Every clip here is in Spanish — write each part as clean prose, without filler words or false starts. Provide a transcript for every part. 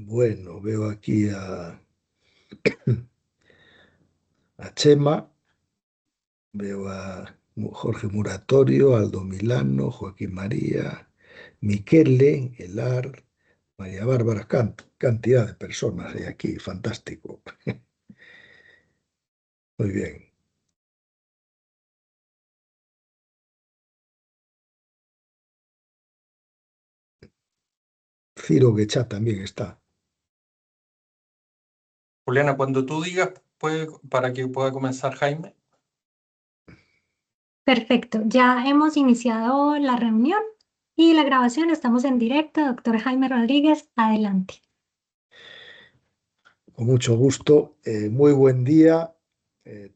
Bueno, veo aquí a Chema, veo a Jorge Muratorio, Aldo Milano, Joaquín María, Miquele, Elar, María Bárbara, cantidad de personas hay aquí, fantástico. Muy bien. Ciro Guechá también está. Juliana, cuando tú digas, para que pueda comenzar Jaime. Perfecto, ya hemos iniciado la reunión y la grabación. Estamos en directo. Doctor Jaime Rodríguez, adelante. Con mucho gusto. Muy buen día.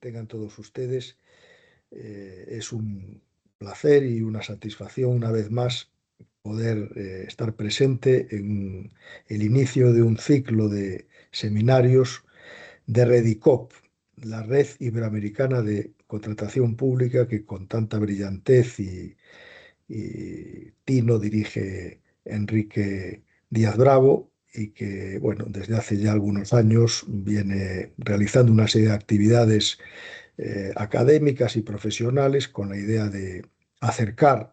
Tengan todos ustedes. Es un placer y una satisfacción una vez más poder estar presente en el inicio de un ciclo de seminarios de REDICOP, la Red Iberoamericana de Contratación Pública que con tanta brillantez y tino dirige Enrique Díaz Bravo y que, bueno, desde hace ya algunos años viene realizando una serie de actividades académicas y profesionales con la idea de acercar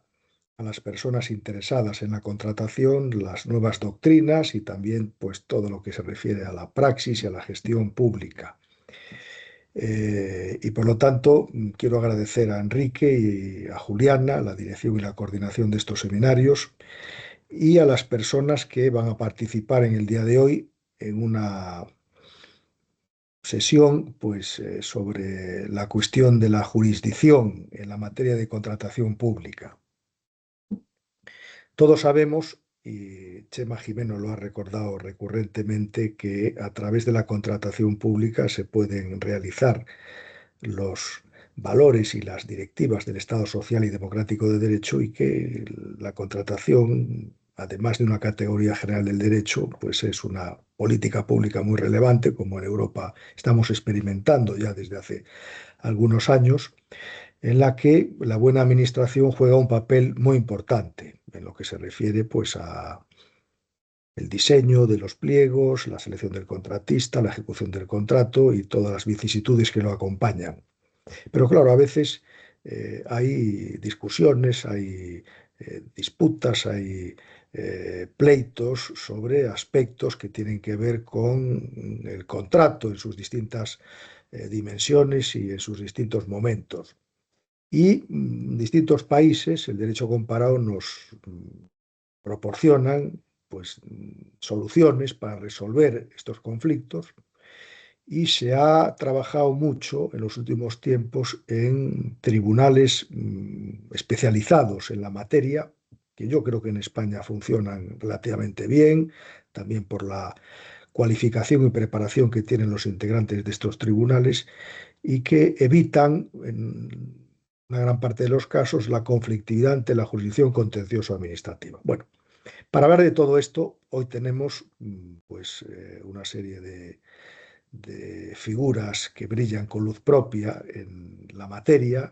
a las personas interesadas en la contratación las nuevas doctrinas y también pues todo lo que se refiere a la praxis y a la gestión pública. Y por lo tanto quiero agradecer a Enrique y a Juliana la dirección y la coordinación de estos seminarios y a las personas que van a participar en el día de hoy en una sesión sobre la cuestión de la jurisdicción en la materia de contratación pública. Todos sabemos, y Chema Jimeno lo ha recordado recurrentemente, que a través de la contratación pública se pueden realizar los valores y las directivas del Estado social y democrático de derecho y que la contratación, además de una categoría general del derecho, pues es una política pública muy relevante, como en Europa estamos experimentando ya desde hace algunos años, en la que la buena administración juega un papel muy importante en lo que se refiere pues a el diseño de los pliegos, la selección del contratista, la ejecución del contrato y todas las vicisitudes que lo acompañan. Pero claro, a veces hay discusiones, hay disputas, hay pleitos sobre aspectos que tienen que ver con el contrato en sus distintas dimensiones y en sus distintos momentos. Y distintos países, el derecho comparado nos proporcionan pues, soluciones para resolver estos conflictos y se ha trabajado mucho en los últimos tiempos en tribunales especializados en la materia, que yo creo que en España funcionan relativamente bien, también por la cualificación y preparación que tienen los integrantes de estos tribunales y que evitan, en una gran parte de los casos, la conflictividad ante la jurisdicción contencioso administrativa. Bueno, para hablar de todo esto, hoy tenemos una serie de figuras que brillan con luz propia en la materia.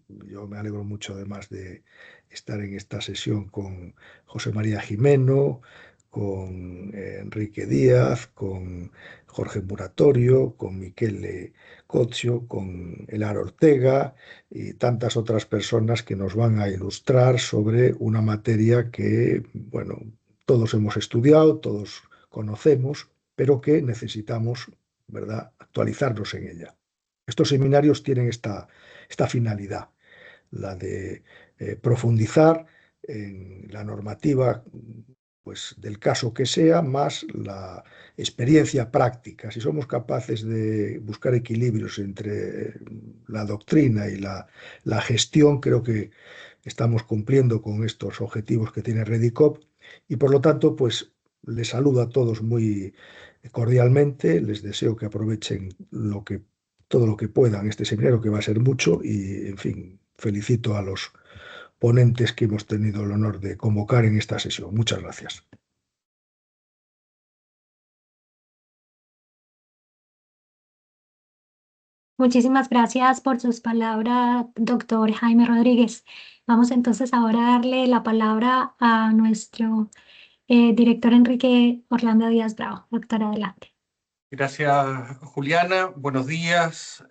Yo me alegro mucho además de estar en esta sesión con José María Jimeno, con Enrique Díaz, con Jorge Muratorio, con Miquele Coccio, con Elar Ortega y tantas otras personas que nos van a ilustrar sobre una materia que, bueno, todos hemos estudiado, todos conocemos, pero que necesitamos, ¿verdad?, actualizarnos en ella. Estos seminarios tienen esta finalidad, la de profundizar en la normativa pues, del caso que sea, más la experiencia práctica. Si somos capaces de buscar equilibrios entre la doctrina y la gestión, creo que estamos cumpliendo con estos objetivos que tiene REDICOP y por lo tanto, pues les saludo a todos muy cordialmente, les deseo que aprovechen todo lo que puedan este seminario, que va a ser mucho, y en fin, felicito a los ponentes que hemos tenido el honor de convocar en esta sesión. Muchas gracias. Muchísimas gracias por sus palabras, doctor Jaime Rodríguez. Vamos entonces ahora a darle la palabra a nuestro director Enrique Orlando Díaz Bravo. Doctor, adelante. Gracias, Juliana. Buenos días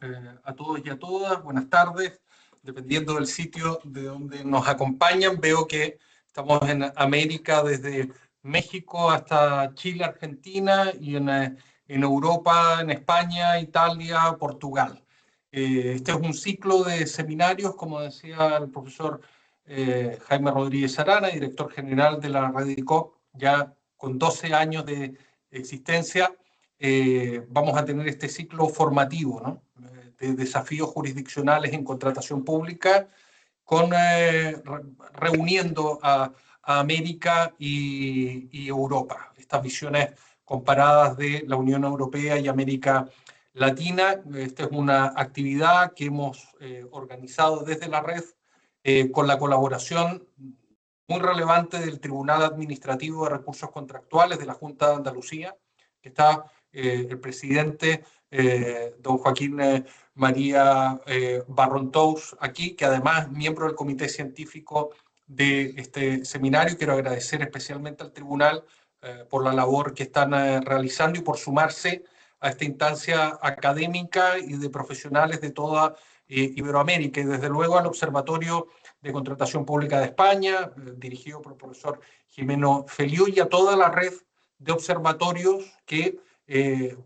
a todos y a todas. Buenas tardes. Dependiendo del sitio de donde nos acompañan, veo que estamos en América desde México hasta Chile, Argentina, y en Europa, en España, Italia, Portugal. Este es un ciclo de seminarios, como decía el profesor Jaime Rodríguez Arana, director general de la red ICOP, ya con 12 años de existencia. Vamos a tener este ciclo formativo, ¿no? De desafíos jurisdiccionales en contratación pública, reuniendo a América y Europa, estas visiones comparadas de la Unión Europea y América Latina. Esta es una actividad que hemos organizado desde la red con la colaboración muy relevante del Tribunal Administrativo de Recursos Contractuales de la Junta de Andalucía, que está el presidente don Joaquín María Barrontous aquí, que además es miembro del comité científico de este seminario. Quiero agradecer especialmente al tribunal por la labor que están realizando y por sumarse a esta instancia académica y de profesionales de toda Iberoamérica, y desde luego al Observatorio de Contratación Pública de España, dirigido por el profesor Jimeno Feliú, y a toda la red de observatorios que,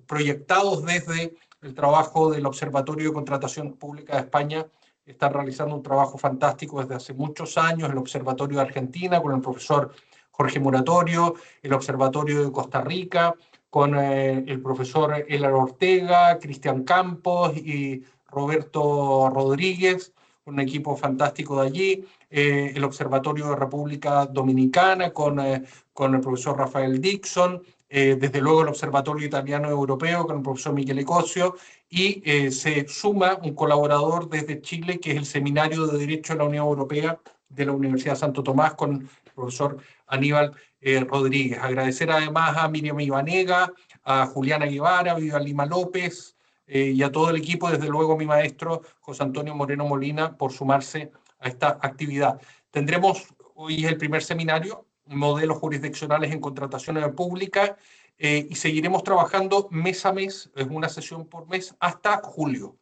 proyectados desde el trabajo del Observatorio de Contratación Pública de España, están realizando un trabajo fantástico desde hace muchos años. El Observatorio de Argentina con el profesor Jorge Moratorio, el Observatorio de Costa Rica con el profesor Elar Ortega, Cristian Campos y Roberto Rodríguez, un equipo fantástico de allí, el Observatorio de República Dominicana con el profesor Rafael Dixon, desde luego el Observatorio Italiano Europeo con el profesor Michele Cosio, y se suma un colaborador desde Chile, que es el Seminario de Derecho de la Unión Europea de la Universidad Santo Tomás, con el profesor Aníbal Rodríguez. Agradecer además a Miriam Ibanega, a Juliana Guevara, a Vivian Lima López, y a todo el equipo, desde luego mi maestro José Antonio Moreno Molina, por sumarse a esta actividad. Tendremos hoy el primer seminario, modelos jurisdiccionales en contrataciones públicas, y seguiremos trabajando mes a mes, es una sesión por mes, hasta julio,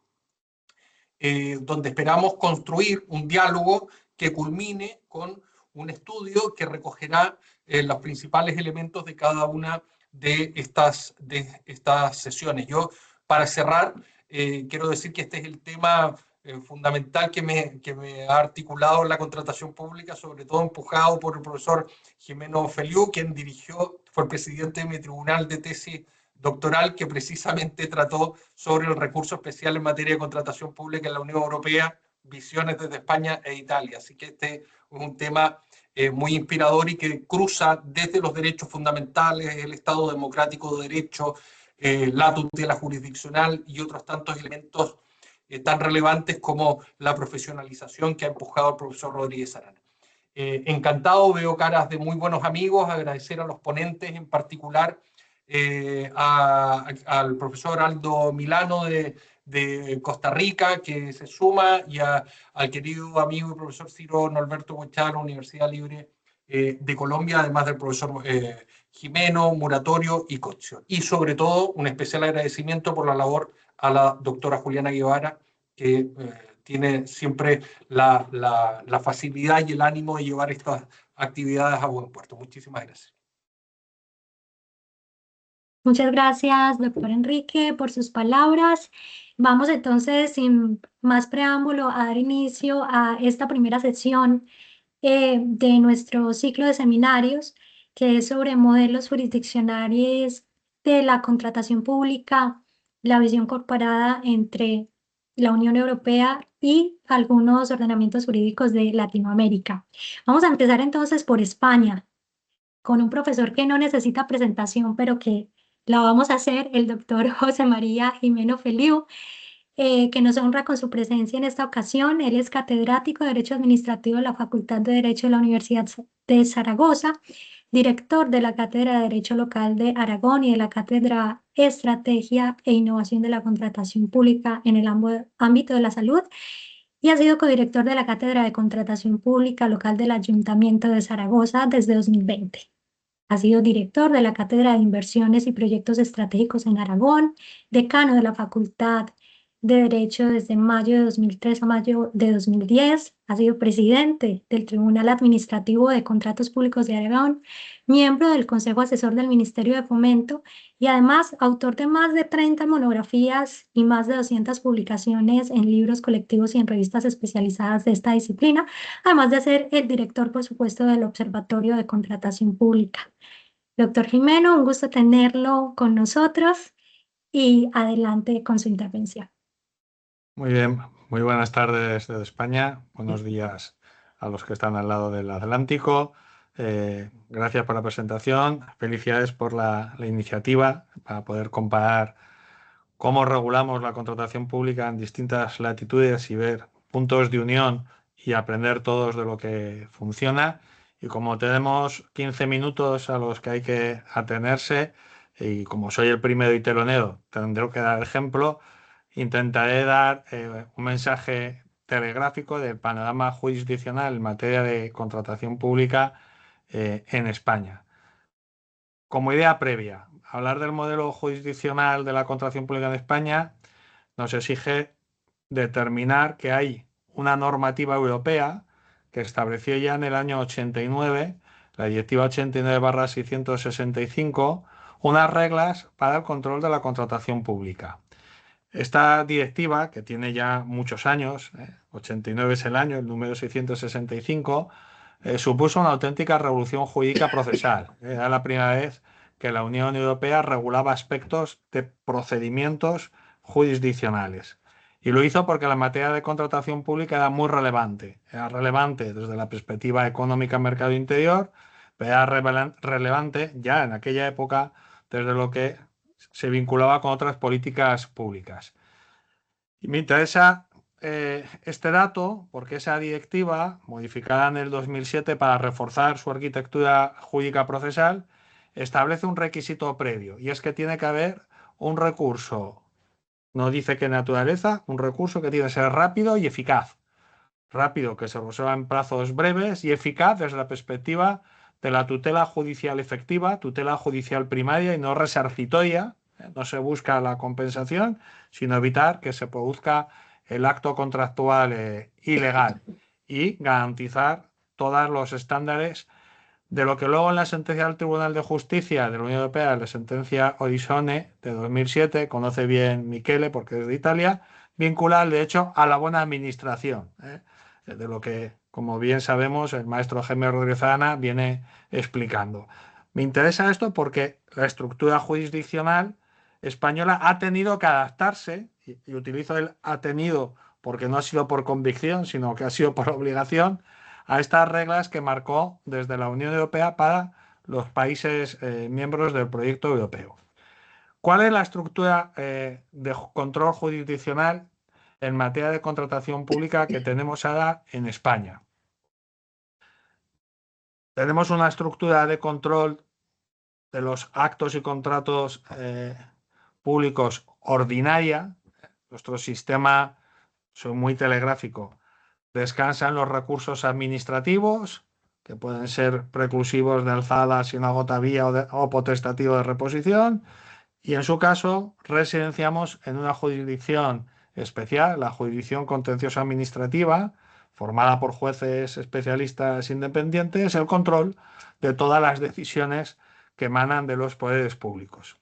donde esperamos construir un diálogo que culmine con un estudio que recogerá los principales elementos de cada una de estas sesiones. Yo, para cerrar, quiero decir que este es el tema fundamental que me ha articulado en la contratación pública, sobre todo empujado por el profesor Jimeno Feliú, quien fue el presidente de mi tribunal de tesis doctoral, que precisamente trató sobre el recurso especial en materia de contratación pública en la Unión Europea, visiones desde España e Italia. Así que este es un tema muy inspirador y que cruza desde los derechos fundamentales, el Estado democrático de derecho, la tutela jurisdiccional y otros tantos elementos tan relevantes como la profesionalización que ha empujado el profesor Rodríguez Arana. Encantado, veo caras de muy buenos amigos, agradecer a los ponentes, en particular al profesor Aldo Milano de Costa Rica, que se suma, y al querido amigo y profesor Ciro Norberto Huechar, Universidad Libre de Colombia, además del profesor Jimeno, Moratorio y Cozio. Y sobre todo, un especial agradecimiento por la labor a la doctora Juliana Guevara, que tiene siempre la facilidad y el ánimo de llevar estas actividades a buen puerto. Muchísimas gracias. Muchas gracias, doctor Enrique, por sus palabras. Vamos entonces, sin más preámbulo, a dar inicio a esta primera sesión de nuestro ciclo de seminarios, que es sobre modelos jurisdiccionales de la contratación pública, la visión comparada entre la Unión Europea y algunos ordenamientos jurídicos de Latinoamérica. Vamos a empezar entonces por España, con un profesor que no necesita presentación, pero que la vamos a hacer, el doctor José María Jimeno Feliú, que nos honra con su presencia en esta ocasión. Él es catedrático de Derecho Administrativo de la Facultad de Derecho de la Universidad de Zaragoza, director de la Cátedra de Derecho Local de Aragón y de la Cátedra Estrategia e Innovación de la Contratación Pública en el ámbito de la salud, y ha sido codirector de la Cátedra de Contratación Pública Local del Ayuntamiento de Zaragoza desde 2020. Ha sido director de la Cátedra de Inversiones y Proyectos Estratégicos en Aragón, decano de la Facultad de Derecho desde mayo de 2003 a mayo de 2010. Ha sido presidente del Tribunal Administrativo de Contratos Públicos de Aragón, miembro del Consejo Asesor del Ministerio de Fomento y además autor de más de 30 monografías y más de 200 publicaciones en libros colectivos y en revistas especializadas de esta disciplina, además de ser el director, por supuesto, del Observatorio de Contratación Pública. Doctor Jimeno, un gusto tenerlo con nosotros y adelante con su intervención. Muy bien, muy buenas tardes desde España, buenos días a los que están al lado del Atlántico. Gracias por la presentación, felicidades por la iniciativa para poder comparar cómo regulamos la contratación pública en distintas latitudes y ver puntos de unión y aprender todos de lo que funciona. Y como tenemos 15 minutos a los que hay que atenerse, y como soy el primero y telonero, tendré que dar ejemplo, intentaré dar un mensaje telegráfico del panorama jurisdiccional en materia de contratación pública en España. Como idea previa, hablar del modelo jurisdiccional de la contratación pública en España nos exige determinar que hay una normativa europea que estableció ya en el año 89, la Directiva 89/665, unas reglas para el control de la contratación pública. Esta directiva, que tiene ya muchos años, 89 es el año, el número 665, supuso una auténtica revolución jurídica procesal. Era la primera vez que la Unión Europea regulaba aspectos de procedimientos jurisdiccionales. Y lo hizo porque la materia de contratación pública era muy relevante. Era relevante desde la perspectiva económica mercado interior, pero era relevante ya en aquella época desde lo que se vinculaba con otras políticas públicas. Y me interesa este dato porque esa directiva, modificada en el 2007 para reforzar su arquitectura jurídica procesal, establece un requisito previo, y es que tiene que haber un recurso, no dice qué naturaleza, un recurso que tiene que ser rápido y eficaz. Rápido, que se resuelva en plazos breves, y eficaz desde la perspectiva de la tutela judicial efectiva, tutela judicial primaria y no resarcitoria. No se busca la compensación, sino evitar que se produzca el acto contractual ilegal y garantizar todos los estándares de lo que luego en la sentencia del Tribunal de Justicia de la Unión Europea, la sentencia Odisone de 2007, conoce bien Michele porque es de Italia, vincula de hecho a la buena administración, de lo que, como bien sabemos, el maestro Jaime Rodríguez Arana viene explicando. Me interesa esto porque la estructura jurisdiccional española ha tenido que adaptarse, y utilizo el ha tenido porque no ha sido por convicción, sino que ha sido por obligación, a estas reglas que marcó desde la Unión Europea para los países miembros del proyecto europeo. ¿Cuál es la estructura de control jurisdiccional en materia de contratación pública que tenemos ahora en España? Tenemos una estructura de control de los actos y contratos públicos ordinaria. Nuestro sistema, soy muy telegráfico, descansa en los recursos administrativos, que pueden ser preclusivos de alzada sin agotavía o potestativo de reposición, y en su caso residenciamos en una jurisdicción especial, la jurisdicción contenciosa administrativa, formada por jueces especialistas independientes, el control de todas las decisiones que emanan de los poderes públicos.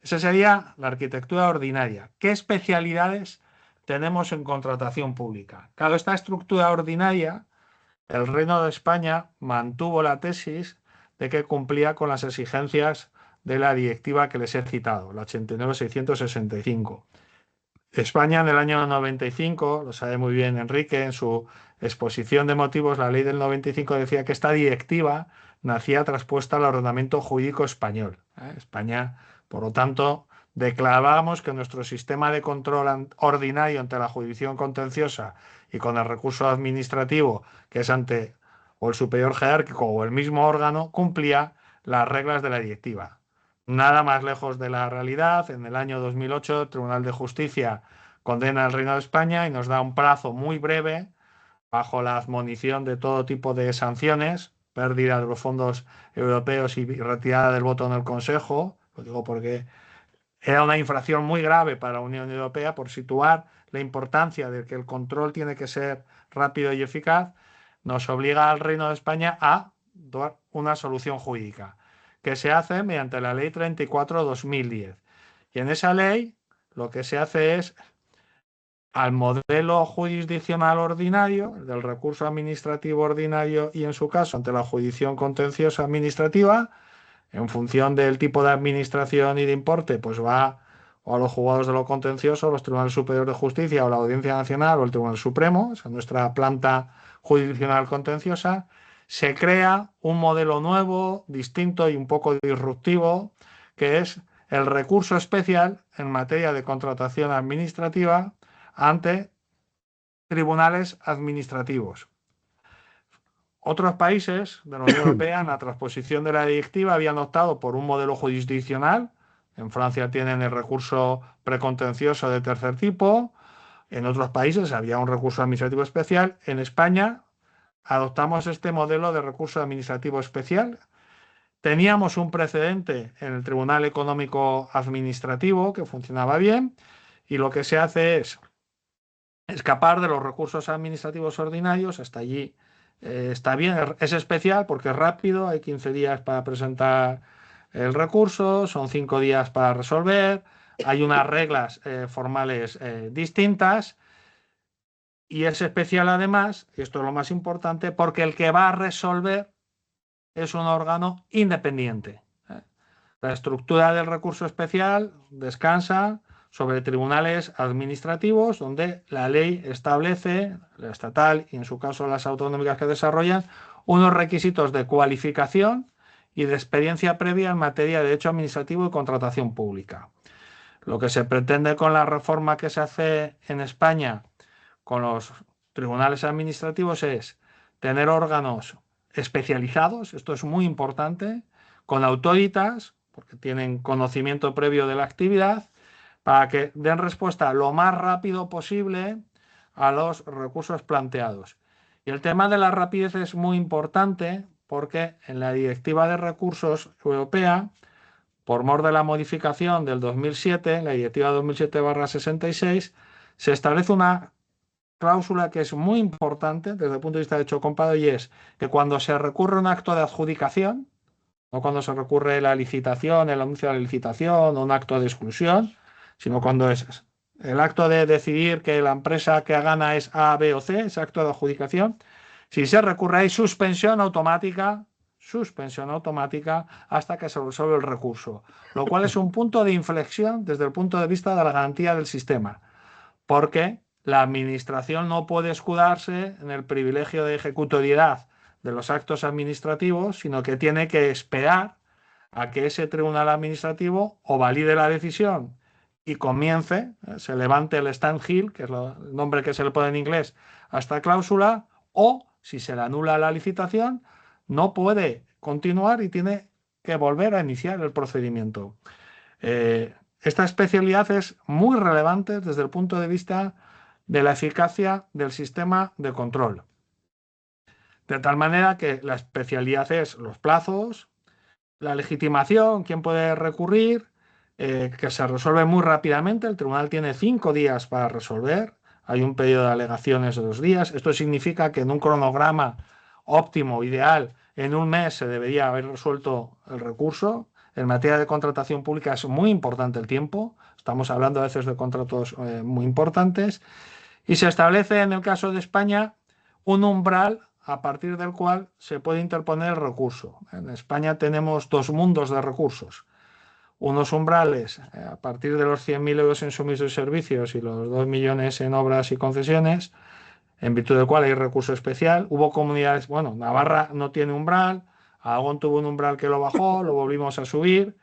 Esa sería la arquitectura ordinaria. ¿Qué especialidades tenemos en contratación pública? Claro, esta estructura ordinaria, el Reino de España mantuvo la tesis de que cumplía con las exigencias de la directiva que les he citado, la 89/665. España en el año 95, lo sabe muy bien Enrique, en su exposición de motivos, la ley del 95 decía que esta directiva nacía traspuesta al ordenamiento jurídico español. España, por lo tanto, declarábamos que nuestro sistema de control ordinario ante la jurisdicción contenciosa y con el recurso administrativo, que es ante o el superior jerárquico o el mismo órgano, cumplía las reglas de la directiva. Nada más lejos de la realidad. En el año 2008, el Tribunal de Justicia condena al Reino de España y nos da un plazo muy breve, bajo la admonición de todo tipo de sanciones, pérdida de los fondos europeos y retirada del voto en el Consejo. Lo digo porque era una infracción muy grave para la Unión Europea, por situar la importancia de que el control tiene que ser rápido y eficaz. Nos obliga al Reino de España a dar una solución jurídica, que se hace mediante la Ley 34/2010. Y en esa ley lo que se hace es, al modelo jurisdiccional ordinario, el del recurso administrativo ordinario y, en su caso, ante la jurisdicción contenciosa administrativa, en función del tipo de administración y de importe, pues va o a los juzgados de lo contencioso, los tribunales superiores de justicia, o la Audiencia Nacional, o el Tribunal Supremo, o sea, nuestra planta jurisdiccional contenciosa. Se crea un modelo nuevo, distinto y un poco disruptivo, que es el recurso especial en materia de contratación administrativa ante tribunales administrativos. Otros países de la Unión Europea, en la transposición de la directiva, habían optado por un modelo jurisdiccional. En Francia tienen el recurso precontencioso de tercer tipo. En otros países había un recurso administrativo especial. En España adoptamos este modelo de recurso administrativo especial. Teníamos un precedente en el Tribunal Económico Administrativo que funcionaba bien, y lo que se hace es escapar de los recursos administrativos ordinarios. Hasta allí está bien, es especial porque es rápido, hay 15 días para presentar el recurso, son 5 días para resolver, hay unas reglas formales distintas, y es especial además, y esto es lo más importante, porque el que va a resolver es un órgano independiente. La estructura del recurso especial descansa sobre tribunales administrativos, donde la ley establece, la estatal y en su caso las autonómicas que desarrollan, unos requisitos de cualificación y de experiencia previa en materia de derecho administrativo y contratación pública. Lo que se pretende con la reforma que se hace en España con los tribunales administrativos es tener órganos especializados, esto es muy importante, con autoritas, porque tienen conocimiento previo de la actividad, para que den respuesta lo más rápido posible a los recursos planteados. Y el tema de la rapidez es muy importante porque en la Directiva de Recursos Europea, por mor de la modificación del 2007, la Directiva 2007/66, se establece una cláusula que es muy importante desde el punto de vista de derecho comparado, y es que cuando se recurre a un acto de adjudicación, no cuando se recurre la licitación, el anuncio de la licitación o un acto de exclusión, sino cuando es el acto de decidir que la empresa que gana es A, B o C, ese acto de adjudicación, si se recurre hay suspensión automática hasta que se resuelve el recurso, lo cual es un punto de inflexión desde el punto de vista de la garantía del sistema, porque la administración no puede escudarse en el privilegio de ejecutoriedad de los actos administrativos, sino que tiene que esperar a que ese tribunal administrativo o valide la decisión y comience, se levante el standstill, que es el nombre que se le pone en inglés a esta cláusula, o si se le anula la licitación, no puede continuar y tiene que volver a iniciar el procedimiento. Esta especialidad es muy relevante desde el punto de vista de la eficacia del sistema de control. De tal manera que la especialidad es los plazos, la legitimación, quién puede recurrir, que se resuelve muy rápidamente. El tribunal tiene 5 días para resolver. Hay un periodo de alegaciones de 2 días. Esto significa que en un cronograma óptimo, ideal, en un mes se debería haber resuelto el recurso. En materia de contratación pública es muy importante el tiempo. Estamos hablando a veces de contratos muy importantes. Y se establece en el caso de España un umbral a partir del cual se puede interponer el recurso. En España tenemos 2 mundos de recursos. Unos umbrales a partir de los 100.000 euros en suministros y servicios y los 2 millones en obras y concesiones, en virtud del cual hay recurso especial. Hubo comunidades, bueno, Navarra no tiene umbral, Aragón tuvo un umbral que lo bajó, lo volvimos a subir,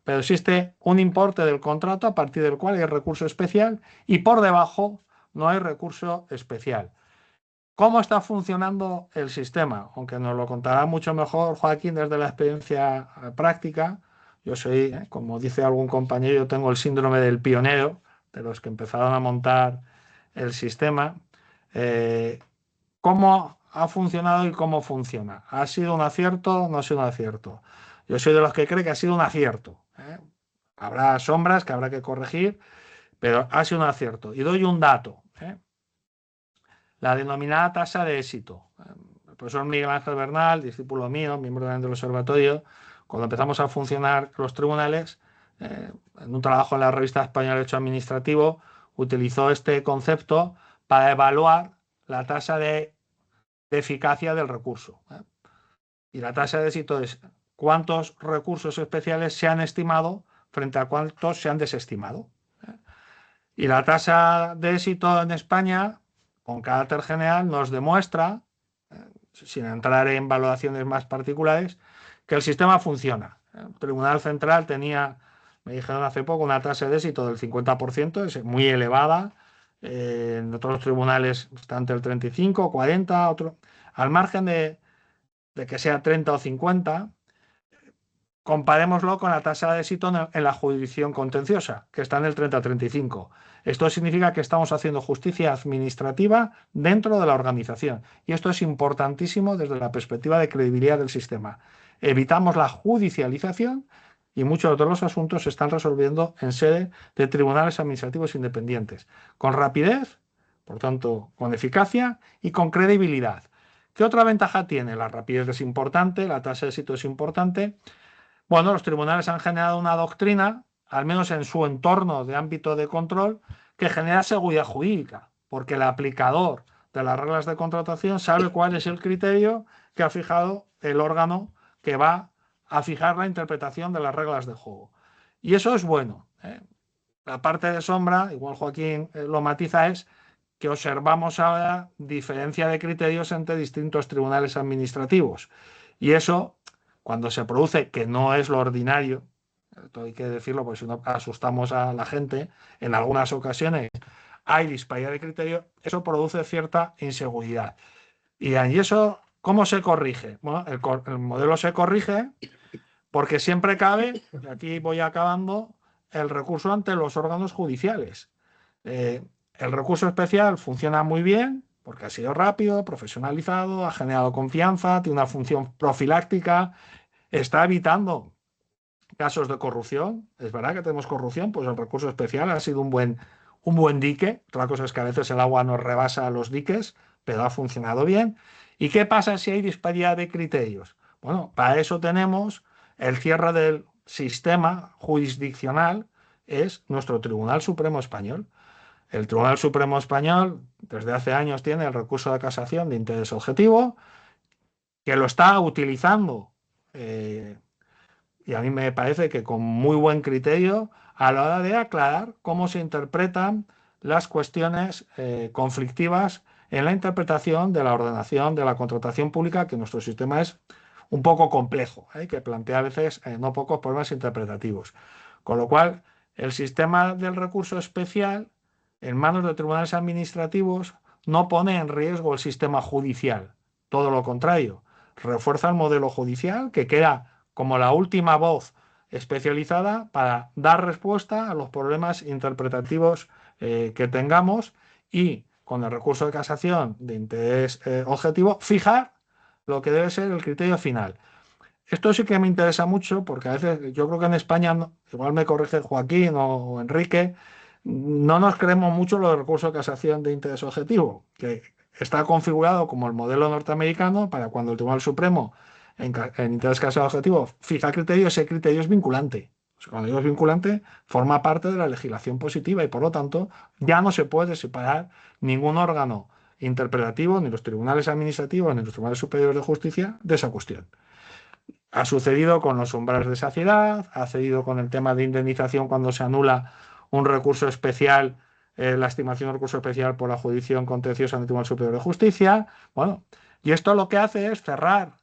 pero existe un importe del contrato a partir del cual hay recurso especial y por debajo no hay recurso especial. ¿Cómo está funcionando el sistema? Aunque nos lo contará mucho mejor Joaquín desde la experiencia práctica. Yo soy, como dice algún compañero, yo tengo el síndrome del pionero, de los que empezaron a montar el sistema. ¿Cómo ha funcionado y cómo funciona. ¿Ha sido un acierto o no ha sido un acierto? Yo soy de los que cree que ha sido un acierto, ¿eh? Habrá sombras que habrá que corregir, pero ha sido un acierto. Y doy un dato, ¿eh? La denominada tasa de éxito. El profesor Miguel Ángel Bernal, discípulo mío, miembro del observatorio, cuando empezamos a funcionar los tribunales, en un trabajo en la revista Española de Derecho Administrativo, utilizó este concepto para evaluar la tasa de eficacia del recurso, ¿eh? Y la tasa de éxito es cuántos recursos especiales se han estimado frente a cuántos se han desestimado, ¿eh? Y la tasa de éxito en España, con carácter general, nos demuestra, sin entrar en valoraciones más particulares, que el sistema funciona. El Tribunal Central tenía, me dijeron hace poco, una tasa de éxito del 50%, es muy elevada. En otros tribunales está entre el 35, 40, otro, al margen de que sea 30 o 50, comparémoslo con la tasa de éxito en la jurisdicción contenciosa, que está en el 30-35. Esto significa que estamos haciendo justicia administrativa dentro de la organización. Y esto es importantísimo desde la perspectiva de credibilidad del sistema. Evitamos la judicialización y muchos de los asuntos se están resolviendo en sede de tribunales administrativos independientes, con rapidez, por tanto, con eficacia y con credibilidad. ¿Qué otra ventaja tiene? La rapidez es importante, la tasa de éxito es importante. Bueno, los tribunales han generado una doctrina, al menos en su entorno de ámbito de control, que genera seguridad jurídica, porque el aplicador de las reglas de contratación sabe cuál es el criterio que ha fijado el órgano que va a fijar la interpretación de las reglas de juego. Y eso es bueno, ¿eh? La parte de sombra, igual Joaquín lo matiza, es que observamos ahora diferencia de criterios entre distintos tribunales administrativos. Y eso, cuando se produce, que no es lo ordinario, esto hay que decirlo porque si no asustamos a la gente, en algunas ocasiones hay disparidad de criterio, eso produce cierta inseguridad. Y eso, ¿cómo se corrige? Bueno, el modelo se corrige porque siempre cabe, y aquí voy acabando, el recurso ante los órganos judiciales. El recurso especial funciona muy bien porque ha sido rápido, profesionalizado, ha generado confianza, tiene una función profiláctica, está evitando casos de corrupción. Es verdad que tenemos corrupción, pues el recurso especial ha sido un buen dique. Otra cosa es que a veces el agua nos rebasa los diques, pero ha funcionado bien. ¿Y qué pasa si hay disparidad de criterios? Bueno, para eso tenemos el cierre del sistema jurisdiccional, es nuestro Tribunal Supremo Español. El Tribunal Supremo Español desde hace años tiene el recurso de casación de interés objetivo, que lo está utilizando, y a mí me parece que con muy buen criterio, a la hora de aclarar cómo se interpretan las cuestiones conflictivas en la interpretación de la ordenación de la contratación pública, que nuestro sistema es un poco complejo, que plantea a veces no pocos problemas interpretativos. Con lo cual, el sistema del recurso especial en manos de tribunales administrativos no pone en riesgo el sistema judicial, todo lo contrario, refuerza el modelo judicial que queda como la última voz especializada para dar respuesta a los problemas interpretativos que tengamos y con el recurso de casación de interés objetivo fijar lo que debe ser el criterio final. Esto sí que me interesa mucho porque a veces yo creo que en España, igual me corrige Joaquín o Enrique, no nos creemos mucho los recursos de casación de interés objetivo, que está configurado como el modelo norteamericano para cuando el Tribunal Supremo en interés casación objetivo fija criterio, ese criterio es vinculante. O sea, cuando digo es vinculante, forma parte de la legislación positiva y por lo tanto ya no se puede separar ningún órgano interpretativo, ni los tribunales administrativos, ni los tribunales superiores de justicia, de esa cuestión. Ha sucedido con los umbrales de saciedad, ha sucedido con el tema de indemnización cuando se anula un recurso especial, la estimación de recurso especial por la jurisdicción contenciosa en el Tribunal Superior de Justicia. Bueno, y esto lo que hace es cerrar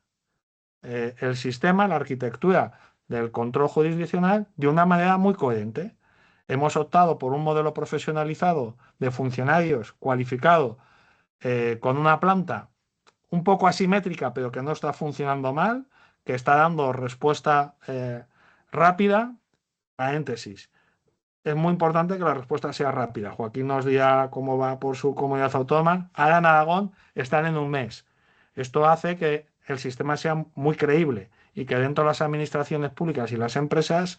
el sistema, la arquitectura del control jurisdiccional de una manera muy coherente. Hemos optado por un modelo profesionalizado de funcionarios cualificados con una planta un poco asimétrica, pero que no está funcionando mal, que está dando respuesta rápida. Paréntesis. Es muy importante que la respuesta sea rápida. Joaquín nos dirá cómo va por su comunidad autónoma. Ahora en Aragón están en un mes. Esto hace que el sistema sea muy creíble y que dentro de las administraciones públicas y las empresas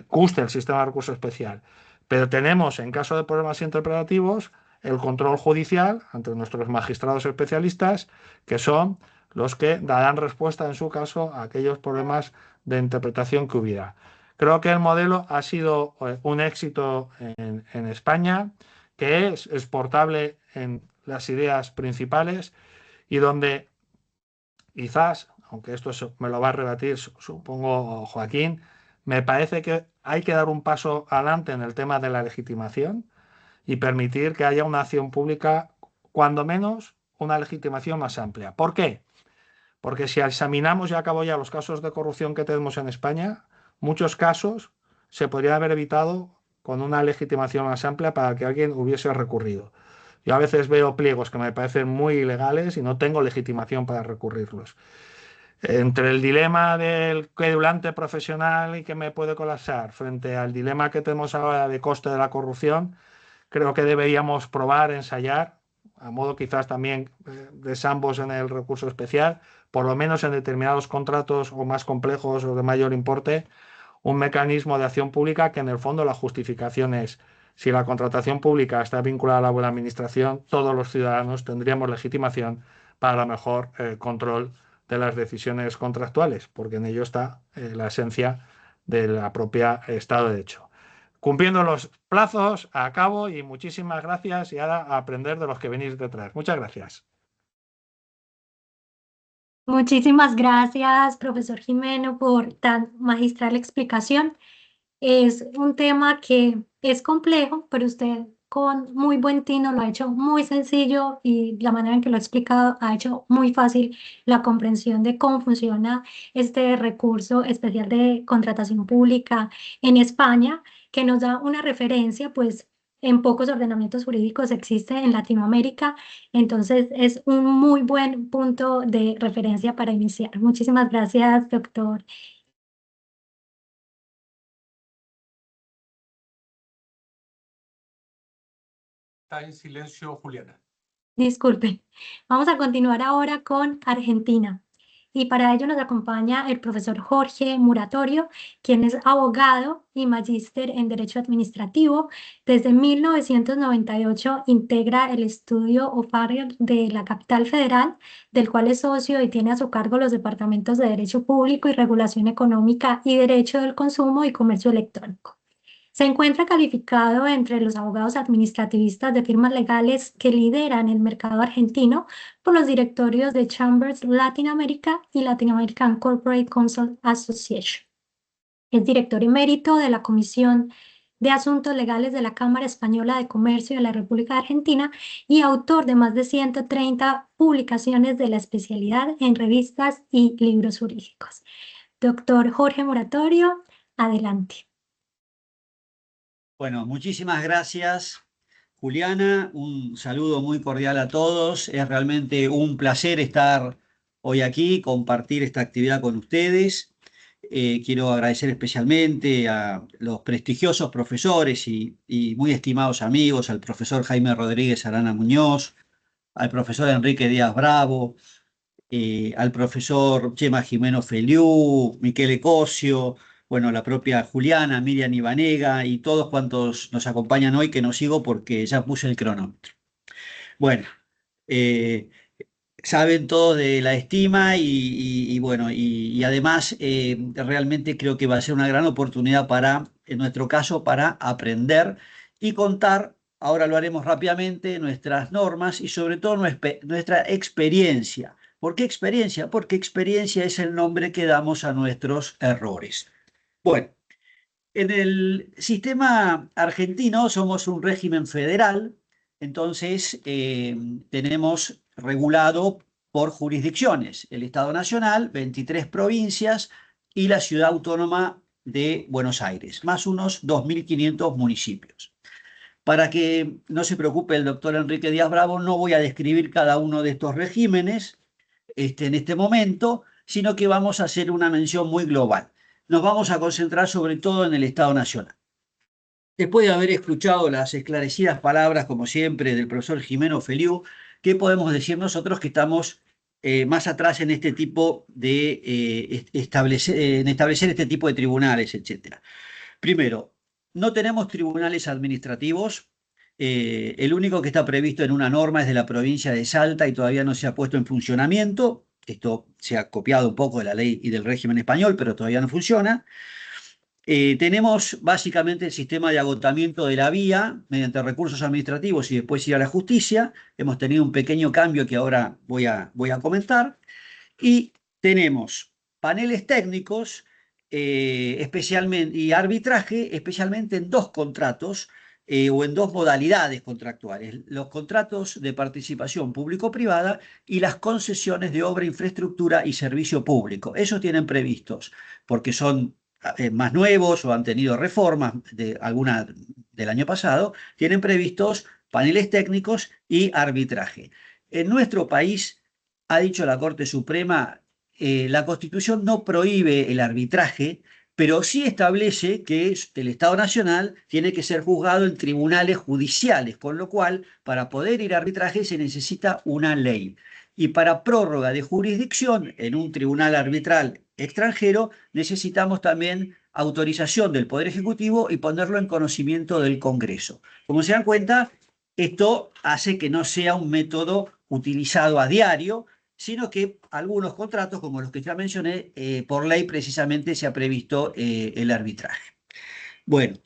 guste el sistema de recurso especial. Pero tenemos, en caso de problemas interpretativos, el control judicial ante nuestros magistrados especialistas, que son los que darán respuesta, en su caso, a aquellos problemas de interpretación que hubiera. Creo que el modelo ha sido un éxito en España, que es exportable en las ideas principales y donde quizás, aunque esto me lo va a rebatir, supongo, Joaquín, me parece que hay que dar un paso adelante en el tema de la legitimación y permitir que haya una acción pública, cuando menos una legitimación más amplia. ¿Por qué? Porque si examinamos, y acabo ya, los casos de corrupción que tenemos en España, muchos casos se podrían haber evitado con una legitimación más amplia para que alguien hubiese recurrido. Yo a veces veo pliegos que me parecen muy ilegales y no tengo legitimación para recurrirlos. Entre el dilema del querulante profesional y que me puede colapsar, frente al dilema que tenemos ahora de coste de la corrupción, creo que deberíamos probar, ensayar, a modo quizás también de ambos en el recurso especial, por lo menos en determinados contratos o más complejos o de mayor importe, un mecanismo de acción pública que en el fondo la justificación es: si la contratación pública está vinculada a la buena administración, todos los ciudadanos tendríamos legitimación para mejor control de las decisiones contractuales, porque en ello está la esencia de la propia Estado de Derecho. Cumpliendo los plazos, acabo, y muchísimas gracias, y ahora a aprender de los que venís detrás. Muchas gracias. Muchísimas gracias, profesor Gimeno, por tan magistral explicación. Es un tema que es complejo, pero usted con muy buen tino lo ha hecho muy sencillo y la manera en que lo ha explicado ha hecho muy fácil la comprensión de cómo funciona este recurso especial de contratación pública en España, que nos da una referencia, pues en pocos ordenamientos jurídicos existe en Latinoamérica, entonces es un muy buen punto de referencia para iniciar. Muchísimas gracias, doctor. Está en silencio, Juliana. Disculpen. Vamos a continuar ahora con Argentina. Y para ello nos acompaña el profesor Jorge Muratorio, quien es abogado y magíster en Derecho Administrativo. Desde 1998 integra el estudio OFAR de la Capital Federal, del cual es socio y tiene a su cargo los departamentos de Derecho Público y Regulación Económica y Derecho del Consumo y Comercio Electrónico. Se encuentra calificado entre los abogados administrativistas de firmas legales que lideran el mercado argentino por los directorios de Chambers Latin America y Latin American Corporate Counsel Association. Es director emérito de la Comisión de Asuntos Legales de la Cámara Española de Comercio de la República Argentina y autor de más de 130 publicaciones de la especialidad en revistas y libros jurídicos. Doctor Jorge Muratorio, adelante. Bueno, muchísimas gracias, Juliana. Un saludo muy cordial a todos. Es realmente un placer estar hoy aquí, compartir esta actividad con ustedes. Quiero agradecer especialmente a los prestigiosos profesores y muy estimados amigos, al profesor Jaime Rodríguez Arana Muñoz, al profesor Enrique Díaz Bravo, al profesor Chema Gimeno Feliú, Miquel Cosio, bueno, la propia Juliana, Miriam Ibanega y todos cuantos nos acompañan hoy, que no sigo porque ya puse el cronómetro. Bueno, saben todos de la estima y bueno, y además realmente creo que va a ser una gran oportunidad para, en nuestro caso, para aprender y contar, ahora lo haremos rápidamente, nuestras normas y sobre todo nuestra experiencia. ¿Por qué experiencia? Porque experiencia es el nombre que damos a nuestros errores. Bueno, en el sistema argentino somos un régimen federal, entonces tenemos regulado por jurisdicciones, el Estado Nacional, 23 provincias y la Ciudad Autónoma de Buenos Aires, más unos 2.500 municipios. Para que no se preocupe el doctor Enrique Díaz Bravo, no voy a describir cada uno de estos regímenes en este momento, sino que vamos a hacer una mención muy global. Nos vamos a concentrar sobre todo en el Estado Nacional. Después de haber escuchado las esclarecidas palabras, como siempre, del profesor Gimeno Feliú, ¿qué podemos decir nosotros que estamos más atrás en este tipo de establecer este tipo de tribunales, etc. Primero, no tenemos tribunales administrativos. El único que está previsto en una norma es de la provincia de Salta y todavía no se ha puesto en funcionamiento. Esto se ha copiado un poco de la ley y del régimen español, pero todavía no funciona. Tenemos básicamente el sistema de agotamiento de la vía mediante recursos administrativos y después ir a la justicia. Hemos tenido un pequeño cambio que ahora voy a comentar. Y tenemos paneles técnicos especialmente, y arbitraje, especialmente en dos contratos o en dos modalidades contractuales: los contratos de participación público-privada y las concesiones de obra, infraestructura y servicio público. Esos tienen previstos, porque son más nuevos o han tenido reformas de alguna del año pasado, tienen previstos paneles técnicos y arbitraje. En nuestro país, ha dicho la Corte Suprema, la Constitución no prohíbe el arbitraje, pero sí establece que el Estado Nacional tiene que ser juzgado en tribunales judiciales, con lo cual, para poder ir a arbitraje se necesita una ley. Y para prórroga de jurisdicción en un tribunal arbitral extranjero necesitamos también autorización del Poder Ejecutivo y ponerlo en conocimiento del Congreso. Como se dan cuenta, esto hace que no sea un método utilizado a diario, sino que algunos contratos, como los que ya mencioné, por ley precisamente se ha previsto el arbitraje. Bueno,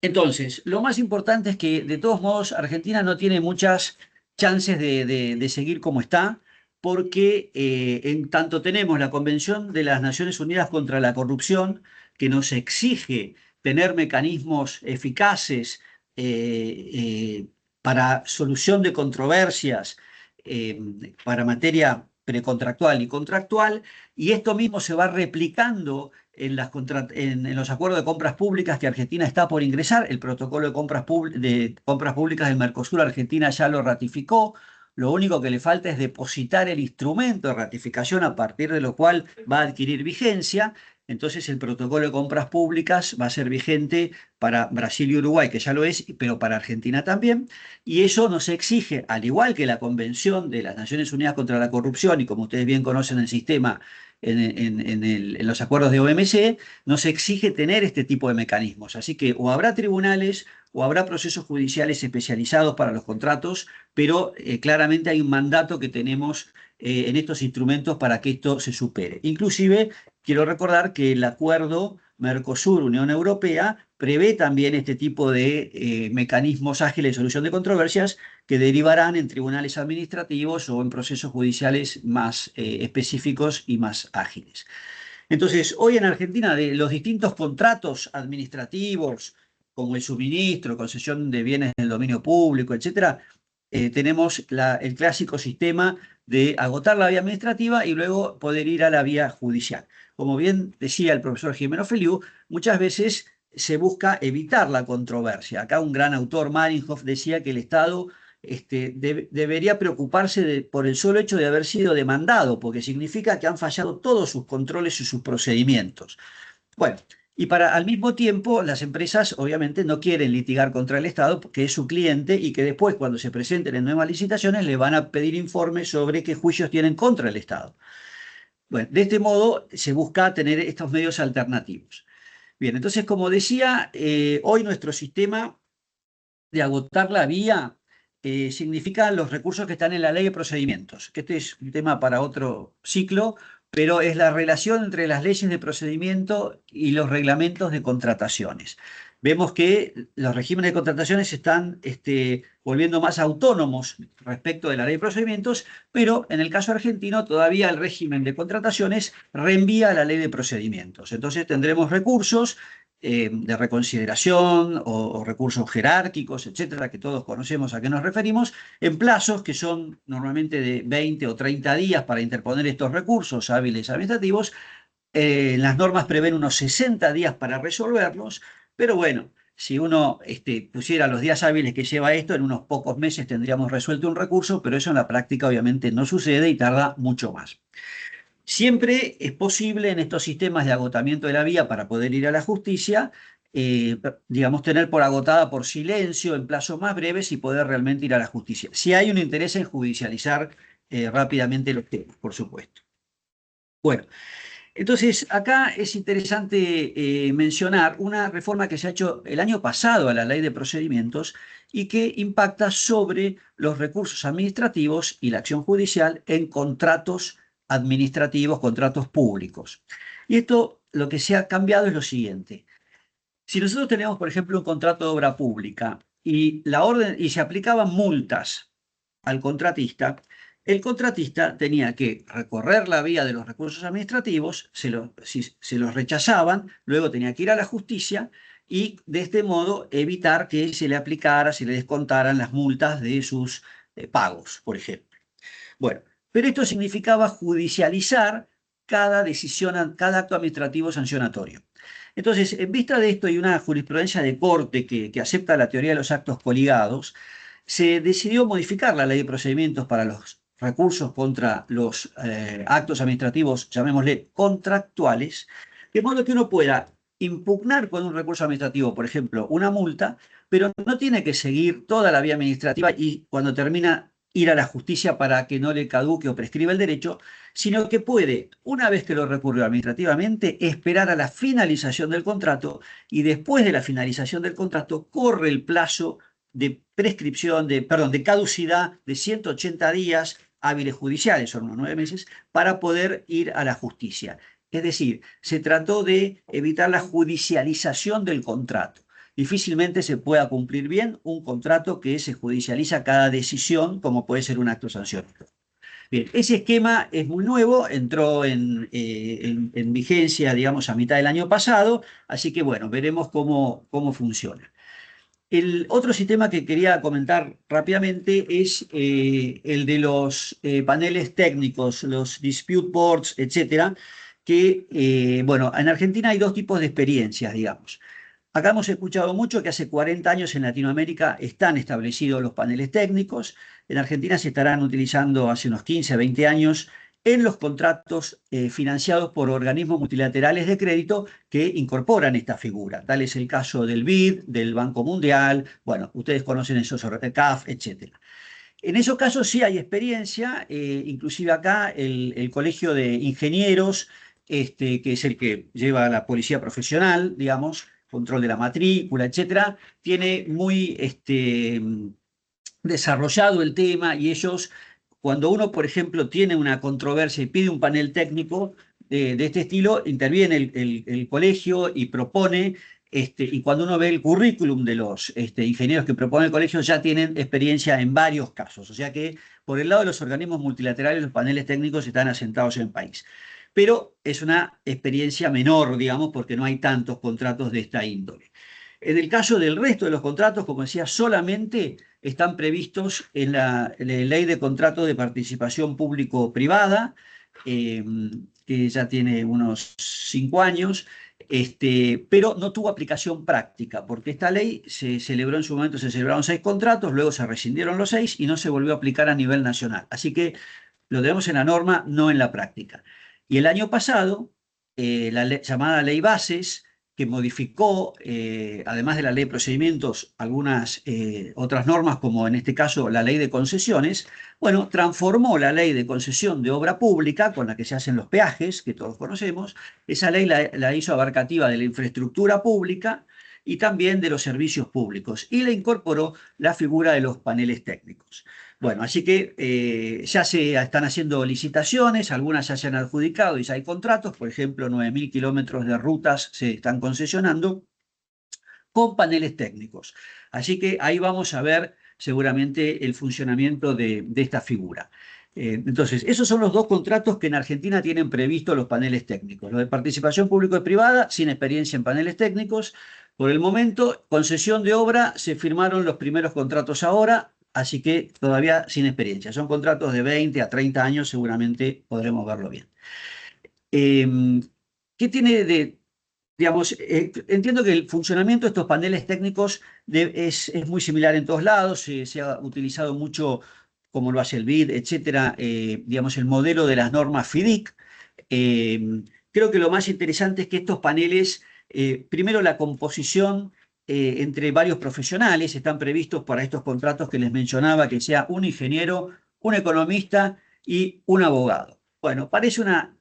entonces, lo más importante es que, de todos modos, Argentina no tiene muchas chances de seguir como está, porque en tanto tenemos la Convención de las Naciones Unidas contra la Corrupción, que nos exige tener mecanismos eficaces para solución de controversias, para materia precontractual y contractual, y esto mismo se va replicando en los acuerdos de compras públicas que Argentina está por ingresar. El protocolo de compras públicas del Mercosur, Argentina ya lo ratificó. Lo único que le falta es depositar el instrumento de ratificación, a partir de lo cual va a adquirir vigencia. Entonces el protocolo de compras públicas va a ser vigente para Brasil y Uruguay, que ya lo es, pero para Argentina también. Y eso nos exige, al igual que la Convención de las Naciones Unidas contra la Corrupción, y como ustedes bien conocen el sistema en los acuerdos de OMC, nos exige tener este tipo de mecanismos. Así que o habrá tribunales o habrá procesos judiciales especializados para los contratos, pero claramente hay un mandato que tenemos en estos instrumentos para que esto se supere. Inclusive, quiero recordar que el acuerdo Mercosur-Unión Europea prevé también este tipo de mecanismos ágiles de solución de controversias que derivarán en tribunales administrativos o en procesos judiciales más específicos y más ágiles. Entonces, hoy en Argentina, de los distintos contratos administrativos, como el suministro, concesión de bienes del dominio público, etcétera, tenemos el clásico sistema de agotar la vía administrativa y luego poder ir a la vía judicial. Como bien decía el profesor Jimeno Feliu, muchas veces se busca evitar la controversia. Acá un gran autor, Marinhoff, decía que el Estado debería preocuparse por el solo hecho de haber sido demandado, porque significa que han fallado todos sus controles y sus procedimientos. Bueno, y al mismo tiempo, las empresas obviamente no quieren litigar contra el Estado, que es su cliente, y que después, cuando se presenten en nuevas licitaciones, le van a pedir informes sobre qué juicios tienen contra el Estado. Bueno, de este modo se busca tener estos medios alternativos. Bien, entonces, como decía, hoy nuestro sistema de agotar la vía significa los recursos que están en la ley de procedimientos, que este es un tema para otro ciclo, pero es la relación entre las leyes de procedimiento y los reglamentos de contrataciones. Vemos que los regímenes de contrataciones se están volviendo más autónomos respecto de la ley de procedimientos, pero en el caso argentino todavía el régimen de contrataciones reenvía a la ley de procedimientos. Entonces tendremos recursos de reconsideración o recursos jerárquicos, etcétera, que todos conocemos a qué nos referimos, en plazos que son normalmente de 20 o 30 días para interponer estos recursos hábiles administrativos. Las normas prevén unos 60 días para resolverlos, pero bueno, si uno pusiera los días hábiles que lleva esto, en unos pocos meses tendríamos resuelto un recurso, pero eso en la práctica obviamente no sucede y tarda mucho más. Siempre es posible en estos sistemas de agotamiento de la vía, para poder ir a la justicia, digamos, tener por agotada por silencio en plazos más breves y poder realmente ir a la justicia. Si hay un interés en judicializar rápidamente los temas, por supuesto. Bueno, entonces acá es interesante mencionar una reforma que se ha hecho el año pasado a la Ley de Procedimientos y que impacta sobre los recursos administrativos y la acción judicial en contratos administrativos, contratos públicos. Y esto, lo que se ha cambiado es lo siguiente. Si nosotros tenemos, por ejemplo, un contrato de obra pública y se aplicaban multas al contratista, el contratista tenía que recorrer la vía de los recursos administrativos, si se los rechazaban, luego tenía que ir a la justicia y de este modo evitar que se le descontaran las multas de sus pagos, por ejemplo. Bueno, pero esto significaba judicializar cada decisión, cada acto administrativo sancionatorio. Entonces, en vista de esto y una jurisprudencia de corte que acepta la teoría de los actos coligados, se decidió modificar la ley de procedimientos para los recursos contra los actos administrativos, llamémosle contractuales, de modo que uno pueda impugnar con un recurso administrativo, por ejemplo, una multa, pero no tiene que seguir toda la vía administrativa y cuando termina ir a la justicia para que no le caduque o prescriba el derecho, sino que puede, una vez que lo recurrió administrativamente, esperar a la finalización del contrato y después de la finalización del contrato corre el plazo de prescripción, de caducidad de 180 días hábiles judiciales, son unos 9 meses, para poder ir a la justicia. Es decir, se trató de evitar la judicialización del contrato. Difícilmente se pueda cumplir bien un contrato que se judicializa cada decisión, como puede ser un acto sancionador. Bien, ese esquema es muy nuevo, entró en vigencia, digamos, a mitad del año pasado, así que bueno, veremos cómo funciona. El otro sistema que quería comentar rápidamente es el de los paneles técnicos, los dispute boards, etcétera, que, bueno, en Argentina hay dos tipos de experiencias, digamos. Acá hemos escuchado mucho que hace 40 años en Latinoamérica están establecidos los paneles técnicos. En Argentina se estarán utilizando hace unos 15, 20 años en los contratos financiados por organismos multilaterales de crédito que incorporan esta figura. Tal es el caso del BID, del Banco Mundial, bueno, ustedes conocen esos, CAF, etc. En esos casos sí hay experiencia, inclusive acá el Colegio de Ingenieros, que es el que lleva a la policía profesional, digamos, control de la matrícula, etcétera, tiene muy desarrollado el tema y ellos, cuando uno, por ejemplo, tiene una controversia y pide un panel técnico de este estilo, interviene el colegio y propone, y cuando uno ve el currículum de los ingenieros que propone el colegio, ya tienen experiencia en varios casos. O sea que por el lado de los organismos multilaterales, los paneles técnicos están asentados en el país. Pero es una experiencia menor, digamos, porque no hay tantos contratos de esta índole. En el caso del resto de los contratos, como decía, solamente están previstos en la Ley de Contrato de Participación Público-Privada, que ya tiene unos 5 años, pero no tuvo aplicación práctica, porque esta ley se celebró en su momento, se celebraron 6 contratos, luego se rescindieron los 6 y no se volvió a aplicar a nivel nacional. Así que lo tenemos en la norma, no en la práctica. Y el año pasado, llamada Ley Bases, que modificó, además de la Ley de Procedimientos, algunas otras normas, como en este caso la Ley de Concesiones, bueno, transformó la Ley de Concesión de Obra Pública, con la que se hacen los peajes, que todos conocemos. Esa ley la hizo abarcativa de la infraestructura pública y también de los servicios públicos, y le incorporó la figura de los paneles técnicos. Bueno, así que ya se están haciendo licitaciones, algunas ya se han adjudicado y ya hay contratos, por ejemplo, 9.000 kilómetros de rutas se están concesionando con paneles técnicos. Así que ahí vamos a ver seguramente el funcionamiento de esta figura. Entonces, esos son los dos contratos que en Argentina tienen previsto los paneles técnicos. Los de participación público y privada, sin experiencia en paneles técnicos. Por el momento, concesión de obra, se firmaron los primeros contratos ahora, así que todavía sin experiencia. Son contratos de 20 a 30 años, seguramente podremos verlo bien. ¿Qué tiene de, digamos, entiendo que el funcionamiento de estos paneles técnicos es muy similar en todos lados, se ha utilizado mucho, como lo hace el BID, etcétera, digamos, el modelo de las normas FIDIC. Creo que lo más interesante es que estos paneles, primero la composición entre varios profesionales, están previstos para estos contratos que les mencionaba, que sea un ingeniero, un economista y un abogado. Bueno, parece una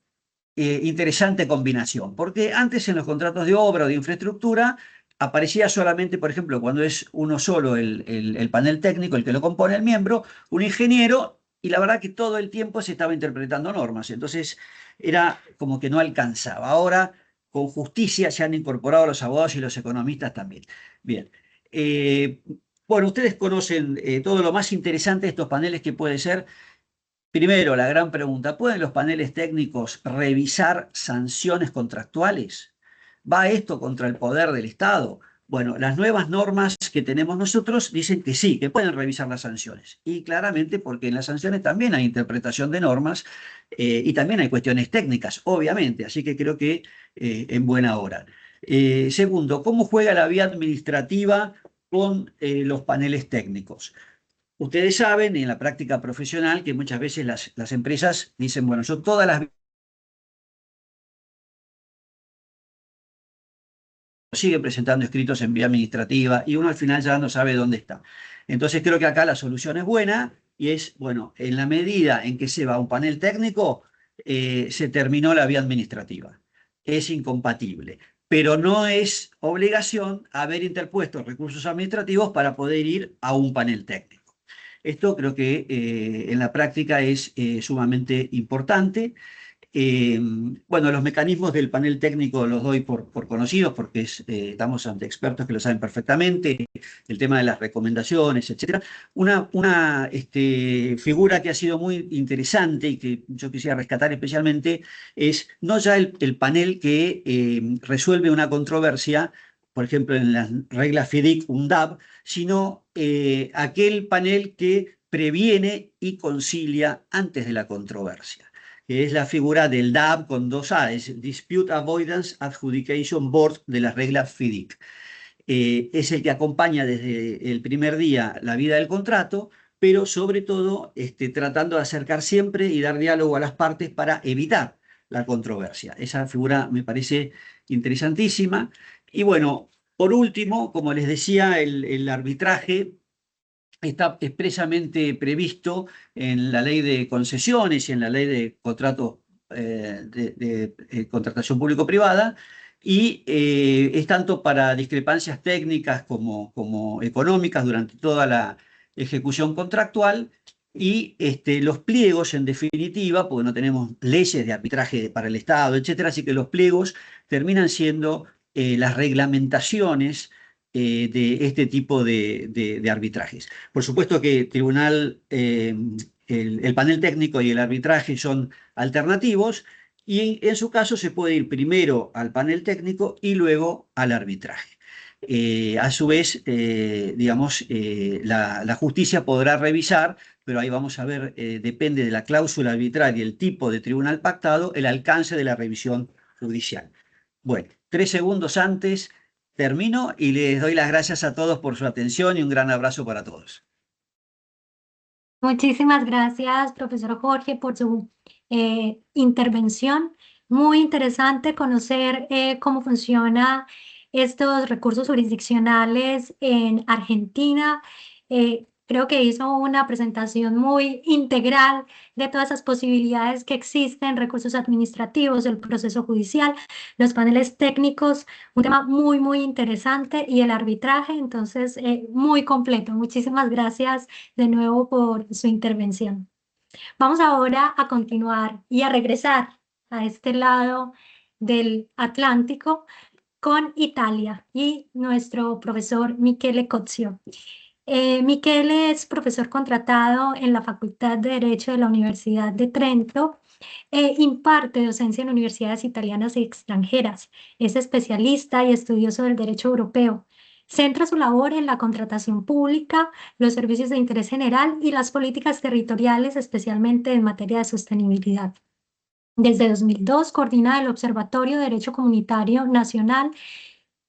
interesante combinación, porque antes en los contratos de obra o de infraestructura aparecía solamente, por ejemplo, cuando es uno solo el panel técnico, el que lo compone el miembro, un ingeniero, y la verdad que todo el tiempo se estaba interpretando normas, entonces era como que no alcanzaba. Ahora, con justicia, se han incorporado los abogados y los economistas también. Bien. Bueno, ustedes conocen todo lo más interesante de estos paneles que puede ser. Primero, la gran pregunta, ¿pueden los paneles técnicos revisar sanciones contractuales? ¿Va esto contra el poder del Estado? Bueno, las nuevas normas que tenemos nosotros dicen que sí, que pueden revisar las sanciones. Y claramente porque en las sanciones también hay interpretación de normas y también hay cuestiones técnicas, obviamente. Así que creo que en buena hora. Segundo, ¿cómo juega la vía administrativa con los paneles técnicos? Ustedes saben en la práctica profesional que muchas veces las empresas dicen, bueno, yo todas las sigue presentando escritos en vía administrativa y uno al final ya no sabe dónde está. Entonces creo que acá la solución es buena y es, bueno, en la medida en que se va a un panel técnico, se terminó la vía administrativa. Es incompatible, pero no es obligación haber interpuesto recursos administrativos para poder ir a un panel técnico. Esto creo que en la práctica es sumamente importante. Bueno, los mecanismos del panel técnico los doy por conocidos porque estamos ante expertos que lo saben perfectamente, el tema de las recomendaciones, etc. Una figura que ha sido muy interesante y que yo quisiera rescatar especialmente es no ya el panel que resuelve una controversia, por ejemplo, en las reglas FIDIC-UNDAB, sino aquel panel que previene y concilia antes de la controversia, que es la figura del DAB con 2A, es Dispute Avoidance Adjudication Board de las reglas FIDIC. Es el que acompaña desde el primer día la vida del contrato, pero sobre todo tratando de acercar siempre y dar diálogo a las partes para evitar la controversia. Esa figura me parece interesantísima. Y bueno, por último, como les decía, el arbitraje está expresamente previsto en la ley de concesiones y en la ley de contratos de contratación público-privada y es tanto para discrepancias técnicas como económicas durante toda la ejecución contractual y los pliegos en definitiva, porque no tenemos leyes de arbitraje para el Estado, etcétera, así que los pliegos terminan siendo las reglamentaciones de este tipo de arbitrajes. Por supuesto que el panel técnico y el arbitraje son alternativos y en su caso se puede ir primero al panel técnico y luego al arbitraje. A su vez, digamos, la justicia podrá revisar, pero ahí vamos a ver, depende de la cláusula arbitral y el tipo de tribunal pactado, el alcance de la revisión judicial. Bueno, 3 segundos antes termino y les doy las gracias a todos por su atención y un gran abrazo para todos. Muchísimas gracias, profesor Jorge, por su intervención. Muy interesante conocer cómo funcionan estos recursos jurisdiccionales en Argentina. Creo que hizo una presentación muy integral de todas esas posibilidades que existen, recursos administrativos, el proceso judicial, los paneles técnicos, un tema muy, muy interesante y el arbitraje, entonces muy completo. Muchísimas gracias de nuevo por su intervención. Vamos ahora a continuar y a regresar a este lado del Atlántico con Italia y nuestro profesor Michele Cozio. Michele es profesor contratado en la Facultad de Derecho de la Universidad de Trento e imparte docencia en universidades italianas y extranjeras. Es especialista y estudioso del derecho europeo. Centra su labor en la contratación pública, los servicios de interés general y las políticas territoriales, especialmente en materia de sostenibilidad. Desde 2002 coordina el Observatorio de Derecho Comunitario Nacional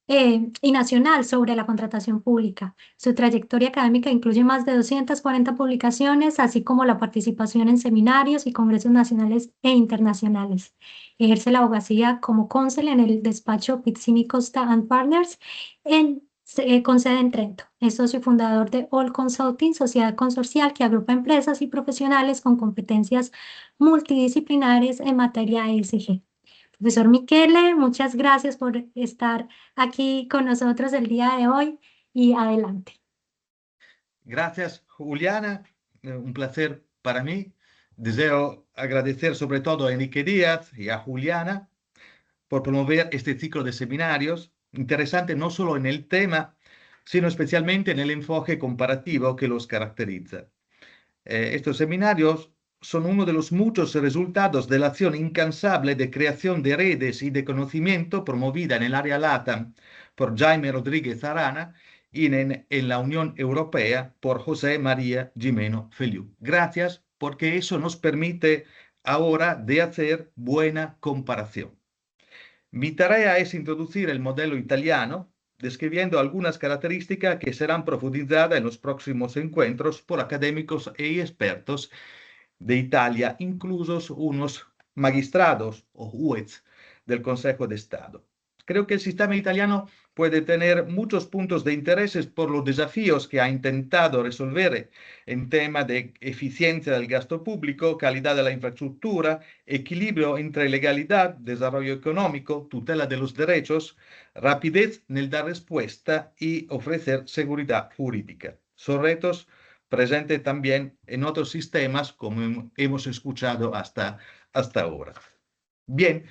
y nacional sobre la contratación pública. Su trayectoria académica incluye más de 240 publicaciones, así como la participación en seminarios y congresos nacionales e internacionales. Ejerce la abogacía como cónsul en el despacho Pizzini Costa & Partners con sede en Trento. Es socio fundador de All Consulting, sociedad consorcial que agrupa empresas y profesionales con competencias multidisciplinares en materia ESG. Profesor Michele, muchas gracias por estar aquí con nosotros el día de hoy y adelante. Gracias, Juliana. Un placer para mí. Deseo agradecer sobre todo a Enrique Díaz y a Juliana por promover este ciclo de seminarios, interesante no solo en el tema, sino especialmente en el enfoque comparativo que los caracteriza. Estos seminarios son uno de los muchos resultados de la acción incansable de creación de redes y de conocimiento promovida en el área LATAM por Jaime Rodríguez Arana y en la Unión Europea por José María Gimeno Feliu. Gracias, porque eso nos permite ahora de hacer buena comparación. Mi tarea es introducir el modelo italiano, describiendo algunas características que serán profundizadas en los próximos encuentros por académicos y expertos de Italia, inclusos unos magistrados o jueces del Consejo de Estado. Creo que el sistema italiano puede tener muchos puntos de interés por los desafíos que ha intentado resolver en tema de eficiencia del gasto público, calidad de la infraestructura, equilibrio entre legalidad, desarrollo económico, tutela de los derechos, rapidez en el dar respuesta y ofrecer seguridad jurídica. Son retos presentes también en otros sistemas, como hemos escuchado hasta ahora. Bien,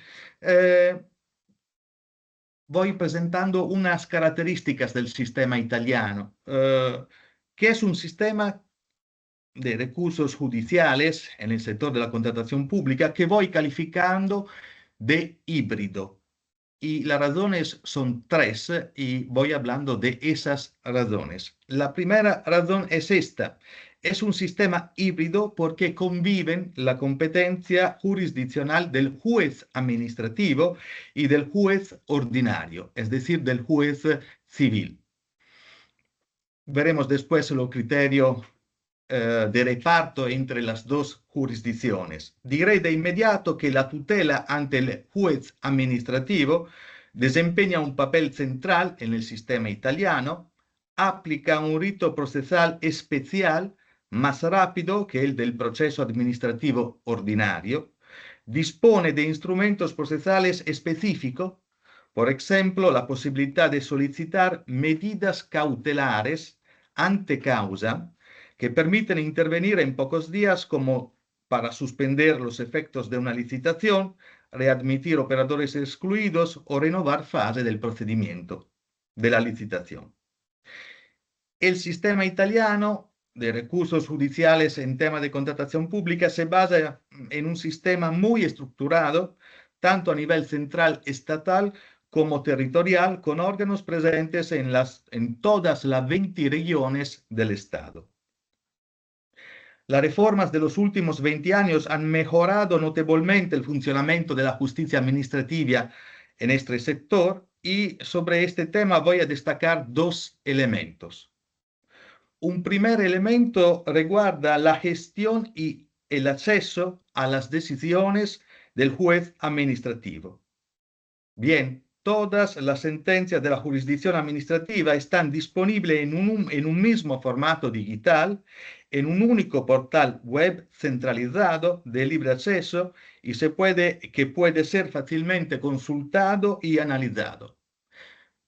voy presentando unas características del sistema italiano, que es un sistema de recursos judiciales en el sector de la contratación pública que voy calificando de híbrido. Y las razones son tres y voy hablando de esas razones. La primera razón es esta. Es un sistema híbrido porque conviven la competencia jurisdiccional del juez administrativo y del juez ordinario, es decir, del juez civil. Veremos después los criterios de reparto entre las dos jurisdicciones. Diré de inmediato que la tutela ante el juez administrativo desempeña un papel central en el sistema italiano, aplica un rito procesal especial más rápido que el del proceso administrativo ordinario, dispone de instrumentos procesales específicos, por ejemplo, la posibilidad de solicitar medidas cautelares ante causa que permiten intervenir en pocos días como para suspender los efectos de una licitación, readmitir operadores excluidos o renovar fase del procedimiento de la licitación. El sistema italiano de recursos judiciales en tema de contratación pública se basa en un sistema muy estructurado, tanto a nivel central estatal como territorial, con órganos presentes en todas las 20 regiones del Estado. Las reformas de los últimos 20 años han mejorado notablemente el funcionamiento de la justicia administrativa en este sector y sobre este tema voy a destacar dos elementos. Un primer elemento reguarda la gestión y el acceso a las decisiones del juez administrativo. Bien, todas las sentencias de la jurisdicción administrativa están disponibles en un mismo formato digital, en un único portal web centralizado de libre acceso y que puede ser fácilmente consultado y analizado.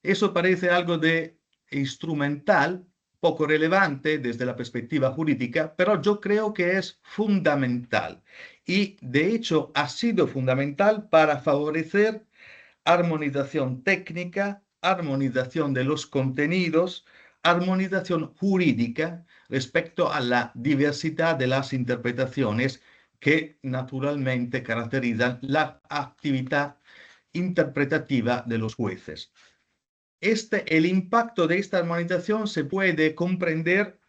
Eso parece algo de instrumental, poco relevante desde la perspectiva jurídica, pero yo creo que es fundamental y de hecho ha sido fundamental para favorecer armonización técnica, armonización de los contenidos, armonización jurídica respecto a la diversidad de las interpretaciones que naturalmente caracterizan la actividad interpretativa de los jueces. El impacto de esta armonización se puede comprender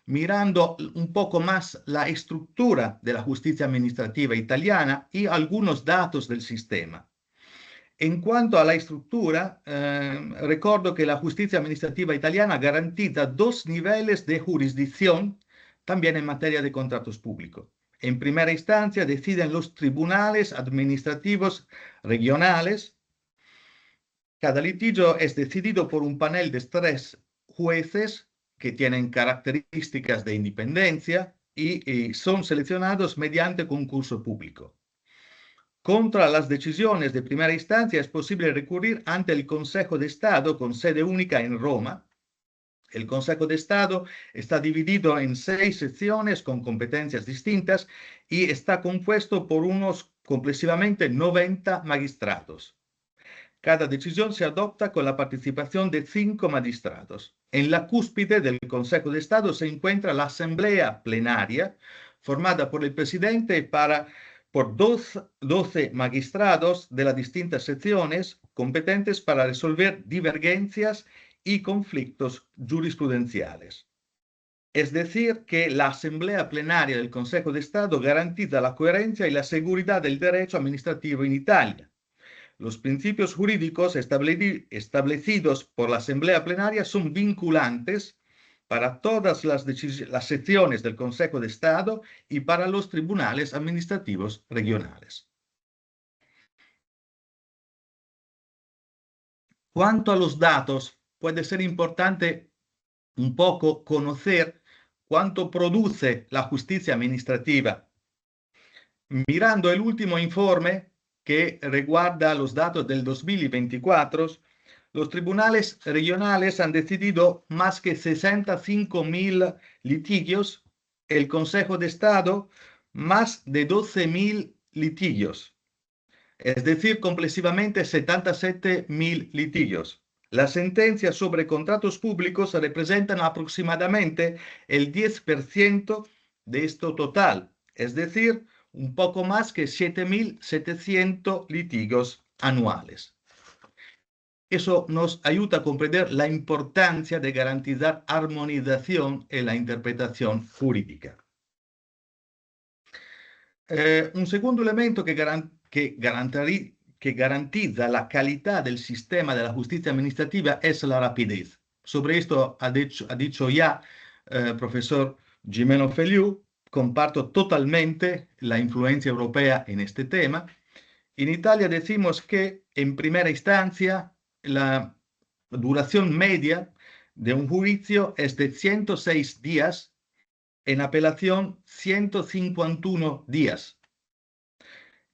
mirando un poco más la estructura de la justicia administrativa italiana y algunos datos del sistema. En cuanto a la estructura, recuerdo que la justicia administrativa italiana garantiza dos niveles de jurisdicción también en materia de contratos públicos. En primera instancia deciden los tribunales administrativos regionales Cada litigio es decidido por un panel de 3 jueces que tienen características de independencia y son seleccionados mediante concurso público. Contra las decisiones de primera instancia es posible recurrir ante el Consejo de Estado con sede única en Roma. El Consejo de Estado está dividido en 6 secciones con competencias distintas y está compuesto por unos complexivamente 90 magistrados. Cada decisión se adopta con la participación de 5 magistrados. En la cúspide del Consejo de Estado se encuentra la Asamblea Plenaria, formada por el presidente por 12 magistrados de las distintas secciones competentes para resolver divergencias y conflictos jurisprudenciales. Es decir, que la Asamblea Plenaria del Consejo de Estado garantiza la coherencia y la seguridad del derecho administrativo en Italia. Los principios jurídicos establecidos por la Asamblea Plenaria son vinculantes para todas las secciones del Consejo de Estado y para los tribunales administrativos regionales. Cuanto a los datos, puede ser importante un poco conocer cuánto produce la justicia administrativa. Mirando el último informe, que reguarda los datos del 2024, los tribunales regionales han decidido más que 65.000 litigios, el Consejo de Estado más de 12.000 litigios, es decir, complexivamente 77.000 litigios. Las sentencias sobre contratos públicos representan aproximadamente el 10% de este total, es decir, un poco más que 7.700 litigios anuales. Eso nos ayuda a comprender la importancia de garantizar armonización en la interpretación jurídica. Un segundo elemento que garantiza la calidad del sistema de la justicia administrativa es la rapidez. Sobre esto ha dicho ya profesor Gimeno Feliu. Comparto totalmente la influencia europea en este tema. En Italia decimos que en primera instancia la duración media de un juicio es de 106 días, en apelación 151 días.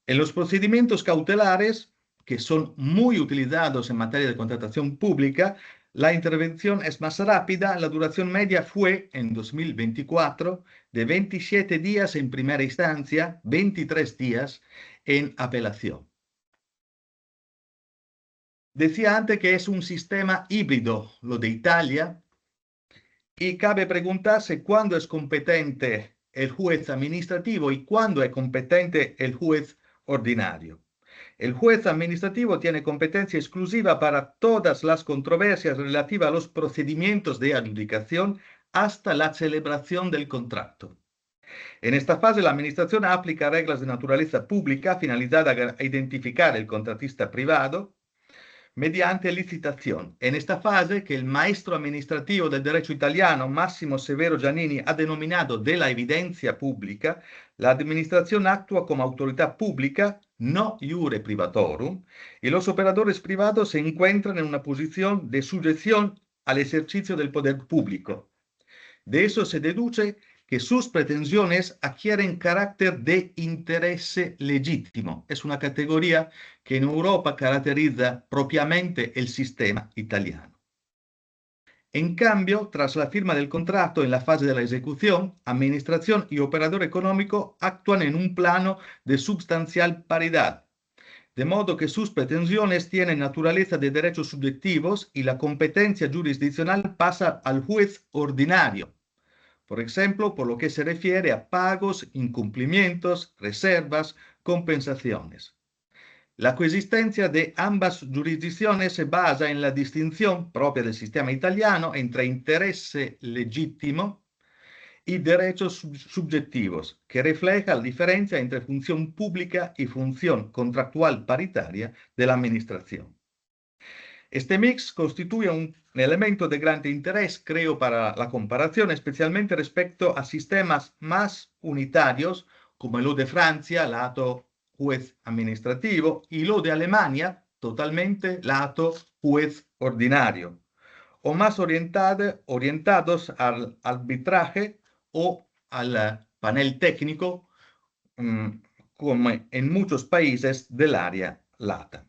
En los procedimientos cautelares, que son muy utilizados en materia de contratación pública, la intervención es más rápida. La duración media fue, en 2024, de 27 días en primera instancia, 23 días en apelación. Decía antes que es un sistema híbrido, lo de Italia, y cabe preguntarse cuándo es competente el juez administrativo y cuándo es competente el juez ordinario. El juez administrativo tiene competencia exclusiva para todas las controversias relativas a los procedimientos de adjudicación hasta la celebración del contrato. En esta fase, la administración aplica reglas de naturaleza pública finalizadas a identificar el contratista privado mediante licitación. En esta fase, que el maestro administrativo del derecho italiano, Massimo Severo Giannini, ha denominado de la evidencia pública, la administración actúa como autoridad pública, no iure privatorum, y los operadores privados se encuentran en una posición de sujeción al ejercicio del poder público. De eso se deduce que sus pretensiones adquieren carácter de interés legítimo. Es una categoría que en Europa caracteriza propiamente el sistema italiano. En cambio, tras la firma del contrato en la fase de la ejecución, administración y operador económico actúan en un plano de substancial paridad, de modo que sus pretensiones tienen naturaleza de derechos subjetivos y la competencia jurisdiccional pasa al juez ordinario. Por ejemplo, por lo que se refiere a pagos, incumplimientos, reservas, compensaciones. La coexistencia de ambas jurisdicciones se basa en la distinción propia del sistema italiano entre interés legítimo y derechos subjetivos, que refleja la diferencia entre función pública y función contractual paritaria de la administración. Este mix constituye un elemento de gran interés, creo, para la comparación, especialmente respecto a sistemas más unitarios, como lo de Francia, lato juez administrativo, y lo de Alemania, totalmente lato juez ordinario, o más orientados al arbitraje o al panel técnico, como en muchos países del área LATAM.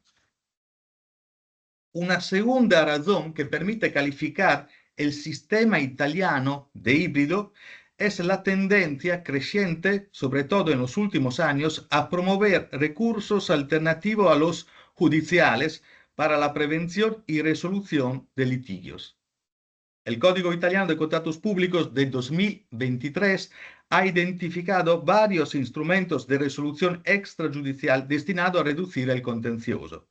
Una segunda razón que permite calificar el sistema italiano de híbrido es la tendencia creciente, sobre todo en los últimos años, a promover recursos alternativos a los judiciales para la prevención y resolución de litigios. El Código Italiano de Contratos Públicos de 2023 ha identificado varios instrumentos de resolución extrajudicial destinados a reducir el contencioso.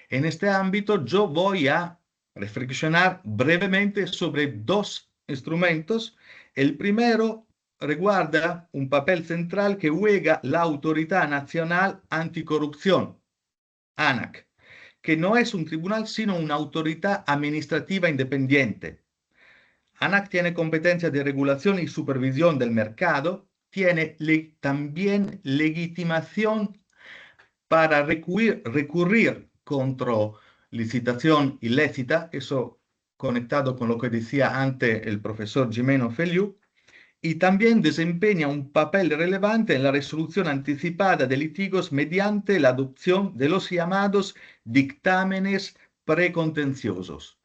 En este ámbito yo voy a reflexionar brevemente sobre dos instrumentos. El primero recuerda un papel central que juega la Autoridad Nacional Anticorrupción, ANAC, que no es un tribunal sino una autoridad administrativa independiente. ANAC tiene competencia de regulación y supervisión del mercado, tiene también legitimación para recurrir contra licitación ilícita, eso conectado con lo que decía antes el profesor Gimeno Feliu, y también desempeña un papel relevante en la resolución anticipada de litigios mediante la adopción de los llamados dictámenes precontenciosos.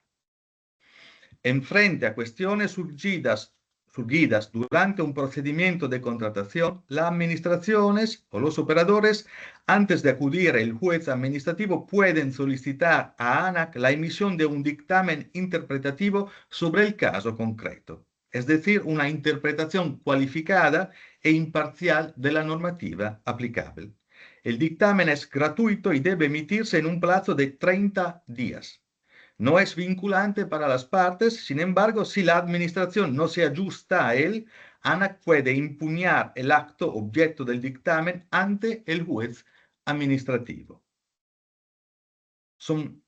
En frente a cuestiones surgidas durante un procedimiento de contratación, las administraciones o los operadores, antes de acudir al juez administrativo, pueden solicitar a ANAC la emisión de un dictamen interpretativo sobre el caso concreto, es decir, una interpretación cualificada e imparcial de la normativa aplicable. El dictamen es gratuito y debe emitirse en un plazo de 30 días. No es vinculante para las partes, sin embargo, si la administración no se ajusta a él, ANAC puede impugnar el acto objeto del dictamen ante el juez administrativo.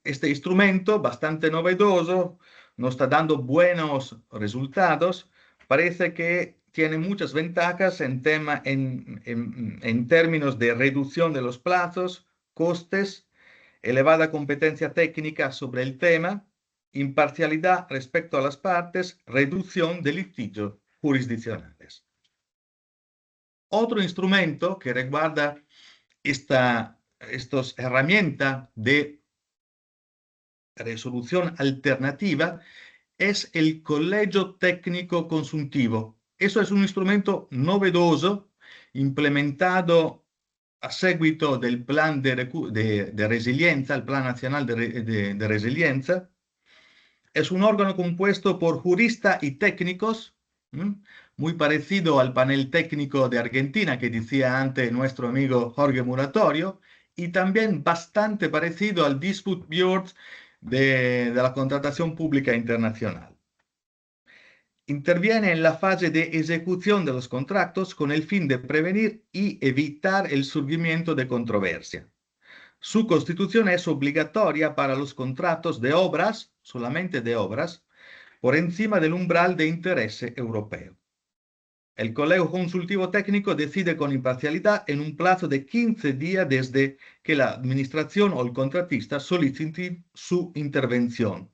Este instrumento, bastante novedoso, nos está dando buenos resultados. Parece que tiene muchas ventajas en términos de reducción de los plazos, costes, elevada competencia técnica sobre el tema, imparcialidad respecto a las partes, reducción de litigios jurisdiccionales. Otro instrumento que resguarda estas herramientas de resolución alternativa es el Colegio Técnico Consultivo. Eso es un instrumento novedoso implementado a seguito del plan de resiliencia, el Plan Nacional de Resiliencia. Es un órgano compuesto por juristas y técnicos, muy parecido al panel técnico de Argentina que decía antes nuestro amigo Jorge Muratorio, y también bastante parecido al Dispute Board de la contratación pública internacional. Interviene en la fase de ejecución de los contratos con el fin de prevenir y evitar el surgimiento de controversia. Su constitución es obligatoria para los contratos de obras, solamente de obras, por encima del umbral de interés europeo. El Colegio Consultivo Técnico decide con imparcialidad en un plazo de 15 días desde que la administración o el contratista solicite su intervención.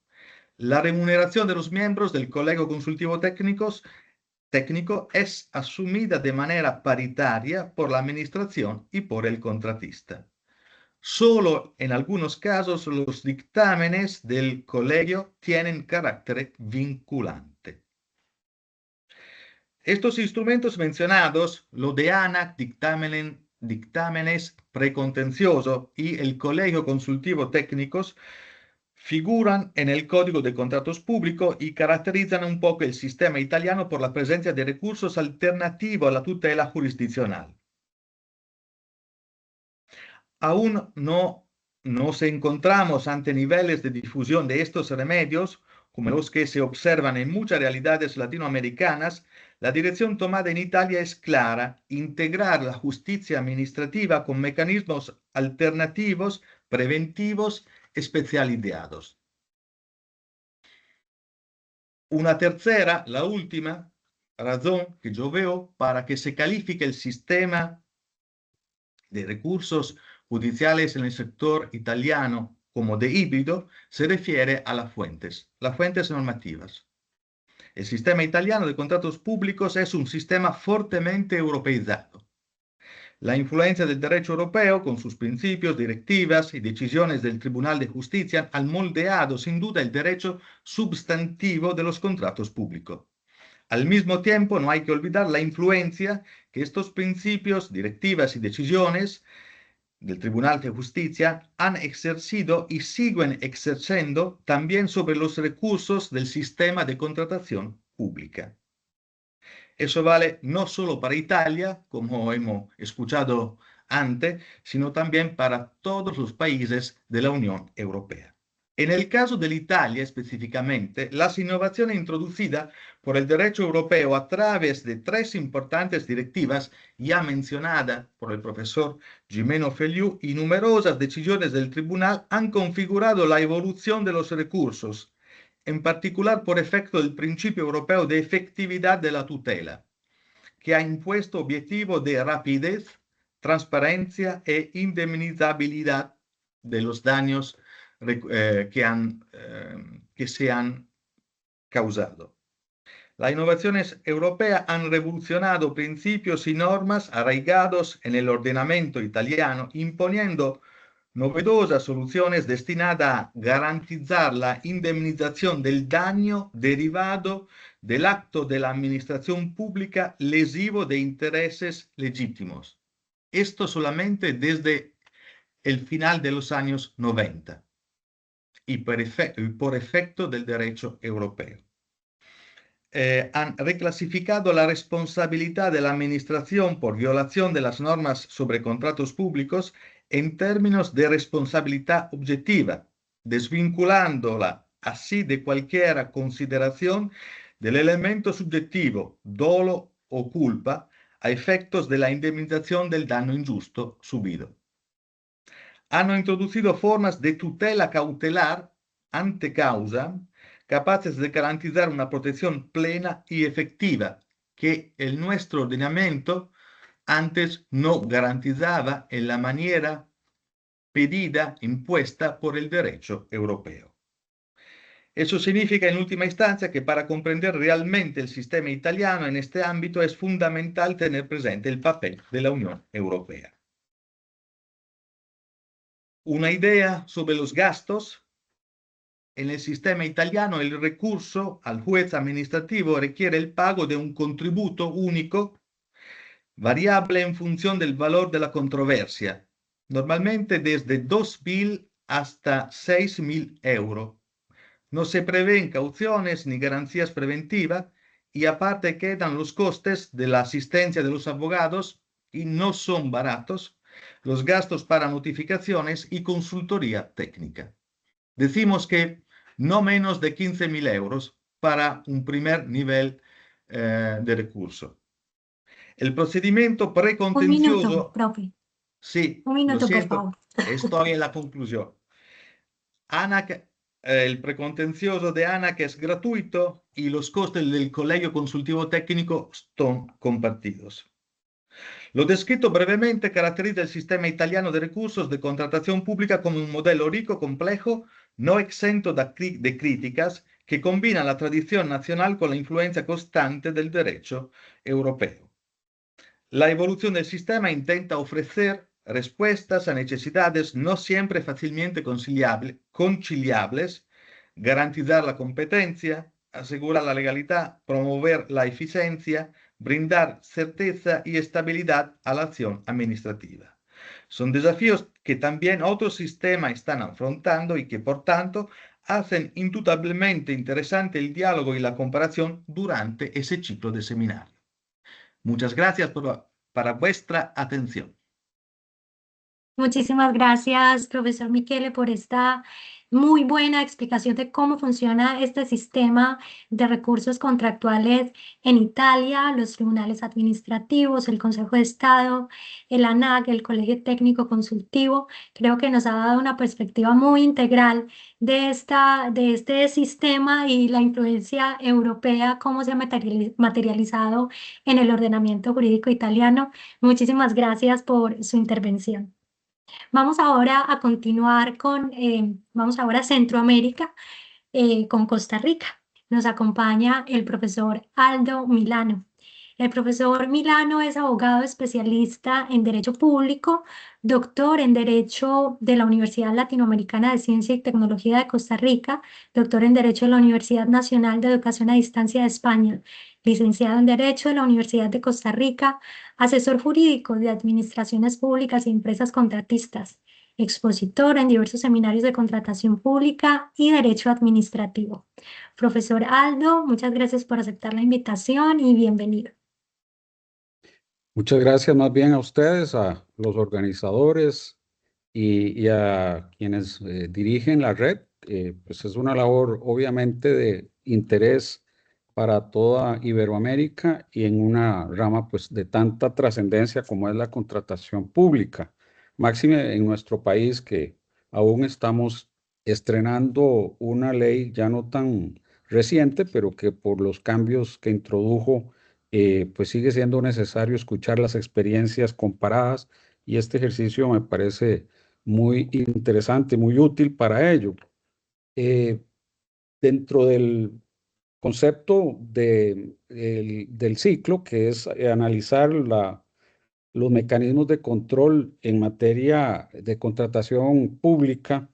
La remuneración de los miembros del Colegio Consultivo Técnico es asumida de manera paritaria por la administración y por el contratista. Solo en algunos casos los dictámenes del colegio tienen carácter vinculante. Estos instrumentos mencionados, lo de ANAC, dictámenes precontenciosos y el Colegio Consultivo Técnicos, figuran en el Código de Contratos Públicos y caracterizan un poco el sistema italiano por la presencia de recursos alternativos a la tutela jurisdiccional. Aún no nos encontramos ante niveles de difusión de estos remedios, como los que se observan en muchas realidades latinoamericanas. La dirección tomada en Italia es clara: integrar la justicia administrativa con mecanismos alternativos, preventivos, especializados. Una tercera, la última razón que yo veo para que se califique el sistema de recursos judiciales en el sector italiano como de híbrido se refiere a las fuentes normativas. El sistema italiano de contratos públicos es un sistema fuertemente europeizado. La influencia del derecho europeo, con sus principios, directivas y decisiones del Tribunal de Justicia, han moldeado sin duda el derecho substantivo de los contratos públicos. Al mismo tiempo, no hay que olvidar la influencia que estos principios, directivas y decisiones del Tribunal de Justicia han ejercido y siguen ejerciendo también sobre los recursos del sistema de contratación pública. Eso vale no solo para Italia, como hemos escuchado antes, sino también para todos los países de la Unión Europea. En el caso de Italia específicamente, las innovaciones introducidas por el derecho europeo a través de tres importantes directivas ya mencionadas por el profesor Gimeno Feliu y numerosas decisiones del tribunal han configurado la evolución de los recursos, en particular por efecto del principio europeo de efectividad de la tutela, que ha impuesto objetivos de rapidez, transparencia e indemnizabilidad de los daños que se han causado. Las innovaciones europeas han revolucionado principios y normas arraigados en el ordenamiento italiano, imponiendo novedosas soluciones destinadas a garantizar la indemnización del daño derivado del acto de la administración pública lesivo de intereses legítimos. Esto solamente desde el final de los años 90 y por efecto del derecho europeo. Han reclasificado la responsabilidad de la administración por violación de las normas sobre contratos públicos en términos de responsabilidad objetiva, desvinculándola así de cualquier consideración del elemento subjetivo, dolo o culpa, a efectos de la indemnización del daño injusto subido. Han introducido formas de tutela cautelar ante causa capaces de garantizar una protección plena y efectiva que el nuestro ordenamiento antes no garantizaba en la manera pedida, impuesta por el derecho europeo. Eso significa en última instancia que para comprender realmente el sistema italiano en este ámbito es fundamental tener presente el papel de la Unión Europea. Una idea sobre los gastos. En el sistema italiano, el recurso al juez administrativo requiere el pago de un contributo único, variable en función del valor de la controversia, normalmente desde 2.000 hasta 6.000 euros. No se prevén cauciones ni garantías preventivas y aparte quedan los costes de la asistencia de los abogados y no son baratos, los gastos para notificaciones y consultoría técnica. Decimos que no menos de 15.000 euros para un primer nivel de recurso. El procedimiento precontencioso... Un minuto, profe. Sí, Un minuto, lo siento, por favor. estoy en la conclusión. ANAC, el precontencioso de ANAC es gratuito y los costes del colegio consultivo técnico son compartidos. Lo descrito brevemente caracteriza el sistema italiano de recursos de contratación pública como un modelo rico, complejo, no exento de críticas, que combina la tradición nacional con la influencia constante del derecho europeo. La evolución del sistema intenta ofrecer respuestas a necesidades no siempre fácilmente conciliables, garantizar la competencia, asegurar la legalidad, promover la eficiencia, brindar certeza y estabilidad a la acción administrativa. Son desafíos que también otros sistemas están afrontando y que, por tanto, hacen indudablemente interesante el diálogo y la comparación durante ese ciclo de seminario. Muchas gracias para vuestra atención. Muchísimas gracias, profesor Michele, por esta muy buena explicación de cómo funciona este sistema de recursos contractuales en Italia, los tribunales administrativos, el Consejo de Estado, el ANAC, el Colegio Técnico Consultivo. Creo que nos ha dado una perspectiva muy integral de este sistema y la influencia europea, cómo se ha materializado en el ordenamiento jurídico italiano. Muchísimas gracias por su intervención. Vamos ahora a continuar vamos ahora a Centroamérica, con Costa Rica. Nos acompaña el profesor Aldo Milano. El profesor Milano es abogado especialista en Derecho Público, doctor en Derecho de la Universidad Latinoamericana de Ciencia y Tecnología de Costa Rica, doctor en Derecho de la Universidad Nacional de Educación a Distancia de España, licenciado en Derecho de la Universidad de Costa Rica, asesor jurídico de administraciones públicas y empresas contratistas, expositor en diversos seminarios de contratación pública y derecho administrativo. Profesor Aldo, muchas gracias por aceptar la invitación y bienvenido. Muchas gracias más bien a ustedes, a los organizadores y a quienes dirigen la red. Pues es una labor obviamente de interés para toda Iberoamérica y en una rama pues de tanta trascendencia como es la contratación pública. Máxime en nuestro país que aún estamos estrenando una ley ya no tan reciente, pero que por los cambios que introdujo pues sigue siendo necesario escuchar las experiencias comparadas y este ejercicio me parece muy interesante, muy útil para ello. Dentro del concepto del ciclo, que es analizar los mecanismos de control en materia de contratación pública,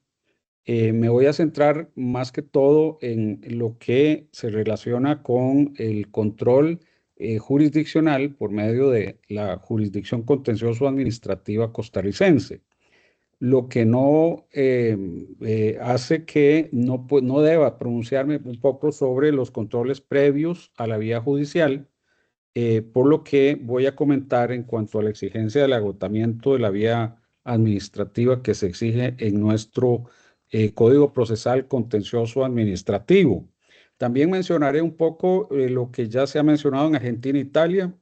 me voy a centrar más que todo en lo que se relaciona con el control jurisdiccional por medio de la jurisdicción contencioso administrativa costarricense. Lo que no hace que no deba pronunciarme un poco sobre los controles previos a la vía judicial, por lo que voy a comentar en cuanto a la exigencia del agotamiento de la vía administrativa que se exige en nuestro Código Procesal Contencioso Administrativo. También mencionaré un poco lo que ya se ha mencionado en Argentina e Italia.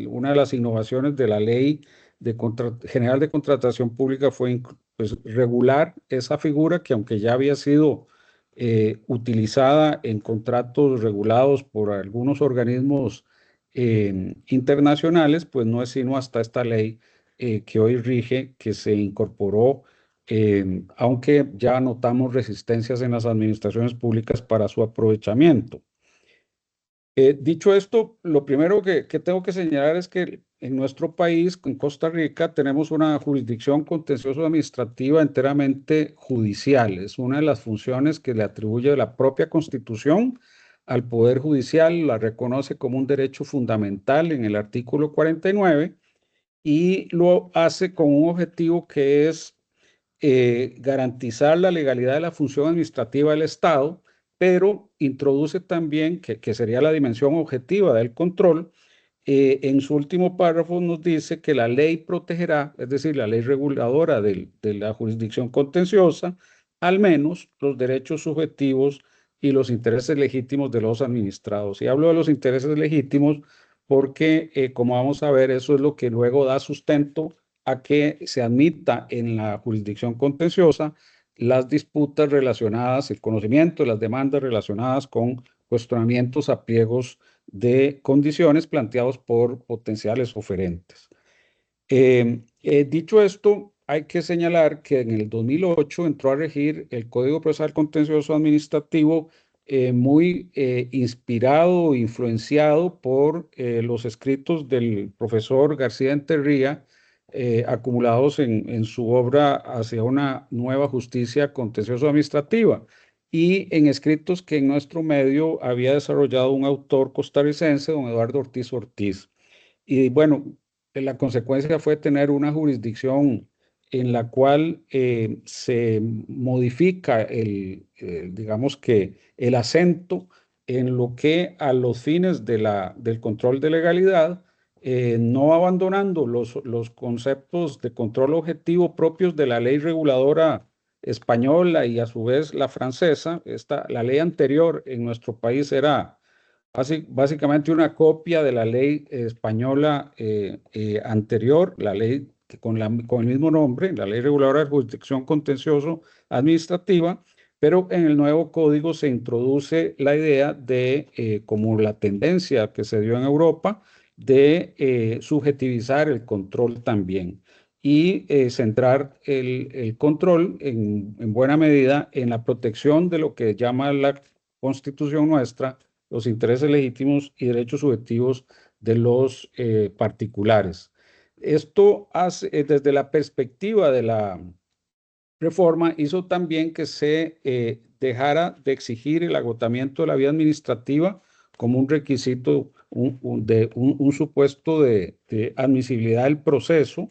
Una de las innovaciones de la Ley General de Contratación Pública fue pues, regular esa figura que aunque ya había sido utilizada en contratos regulados por algunos organismos internacionales, pues no es sino hasta esta ley que hoy rige que se incorporó, aunque ya notamos resistencias en las administraciones públicas para su aprovechamiento. Dicho esto, lo primero que tengo que señalar es que en nuestro país, en Costa Rica, tenemos una jurisdicción contencioso administrativa enteramente judicial. Es una de las funciones que le atribuye la propia Constitución al Poder Judicial, la reconoce como un derecho fundamental en el artículo 49 y lo hace con un objetivo que es garantizar la legalidad de la función administrativa del Estado, pero introduce también, que sería la dimensión objetiva del control, en su último párrafo nos dice que la ley protegerá, es decir, la ley reguladora de la jurisdicción contenciosa, al menos los derechos subjetivos y los intereses legítimos de los administrados. Y hablo de los intereses legítimos porque, como vamos a ver, eso es lo que luego da sustento a que se admita en la jurisdicción contenciosa las disputas relacionadas, el conocimiento de las demandas relacionadas con cuestionamientos a pliegos de condiciones planteados por potenciales oferentes. Dicho esto, hay que señalar que en el 2008 entró a regir el Código Procesal Contencioso Administrativo muy inspirado, influenciado por los escritos del profesor García Enterría, acumulados en su obra Hacia una nueva justicia contencioso administrativa y en escritos que en nuestro medio había desarrollado un autor costarricense, don Eduardo Ortiz Ortiz. Y bueno, la consecuencia fue tener una jurisdicción en la cual se modifica digamos que el acento en lo que a los fines del control de legalidad, no abandonando los conceptos de control objetivo propios de la ley reguladora española y a su vez la francesa. La ley anterior en nuestro país era básicamente una copia de la ley española anterior, la ley con el mismo nombre, la Ley Reguladora de Jurisdicción Contencioso Administrativa, pero en el nuevo código se introduce la idea de, como la tendencia que se dio en Europa, de subjetivizar el control también. y centrar el control en buena medida en la protección de lo que llama la Constitución nuestra, los intereses legítimos y derechos subjetivos de los particulares. Esto hace, desde la perspectiva de la reforma, hizo también que se dejara de exigir el agotamiento de la vía administrativa como un requisito, un supuesto de admisibilidad del proceso,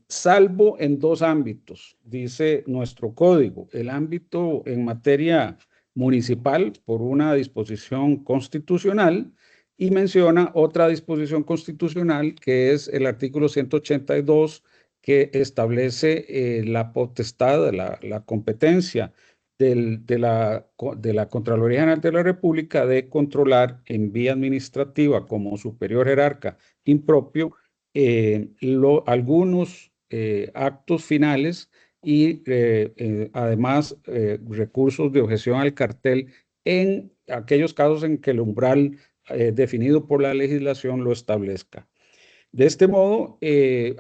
salvo en dos ámbitos, dice nuestro código: el ámbito en materia municipal por una disposición constitucional, y menciona otra disposición constitucional que es el artículo 182, que establece la potestad, la competencia de la Contraloría General de la República de controlar en vía administrativa como superior jerarca impropio algunos actos finales y además recursos de objeción al cartel en aquellos casos en que el umbral definido por la legislación lo establezca. De este modo,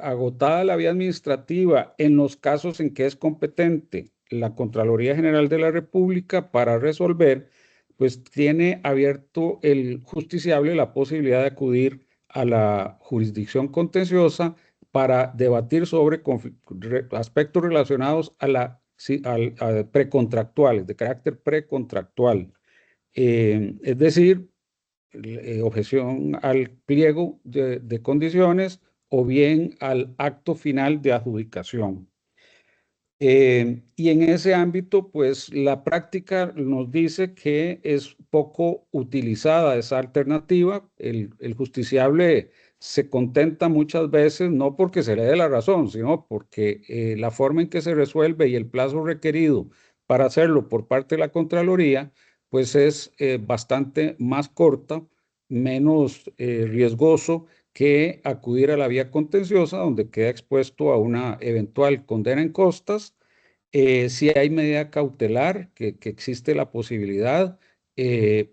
agotada la vía administrativa en los casos en que es competente la Contraloría General de la República para resolver, pues tiene abierto el justiciable la posibilidad de acudir a la jurisdicción contenciosa para debatir sobre aspectos relacionados a precontractuales, de carácter precontractual. Es decir, objeción al pliego de condiciones o bien al acto final de adjudicación. Y en ese ámbito, pues la práctica nos dice que es poco utilizada esa alternativa. El justiciable se contenta muchas veces no porque se le dé la razón, sino porque la forma en que se resuelve y el plazo requerido para hacerlo por parte de la Contraloría, pues es bastante más corta, menos riesgoso que acudir a la vía contenciosa, donde queda expuesto a una eventual condena en costas. Si hay medida cautelar, que existe la posibilidad,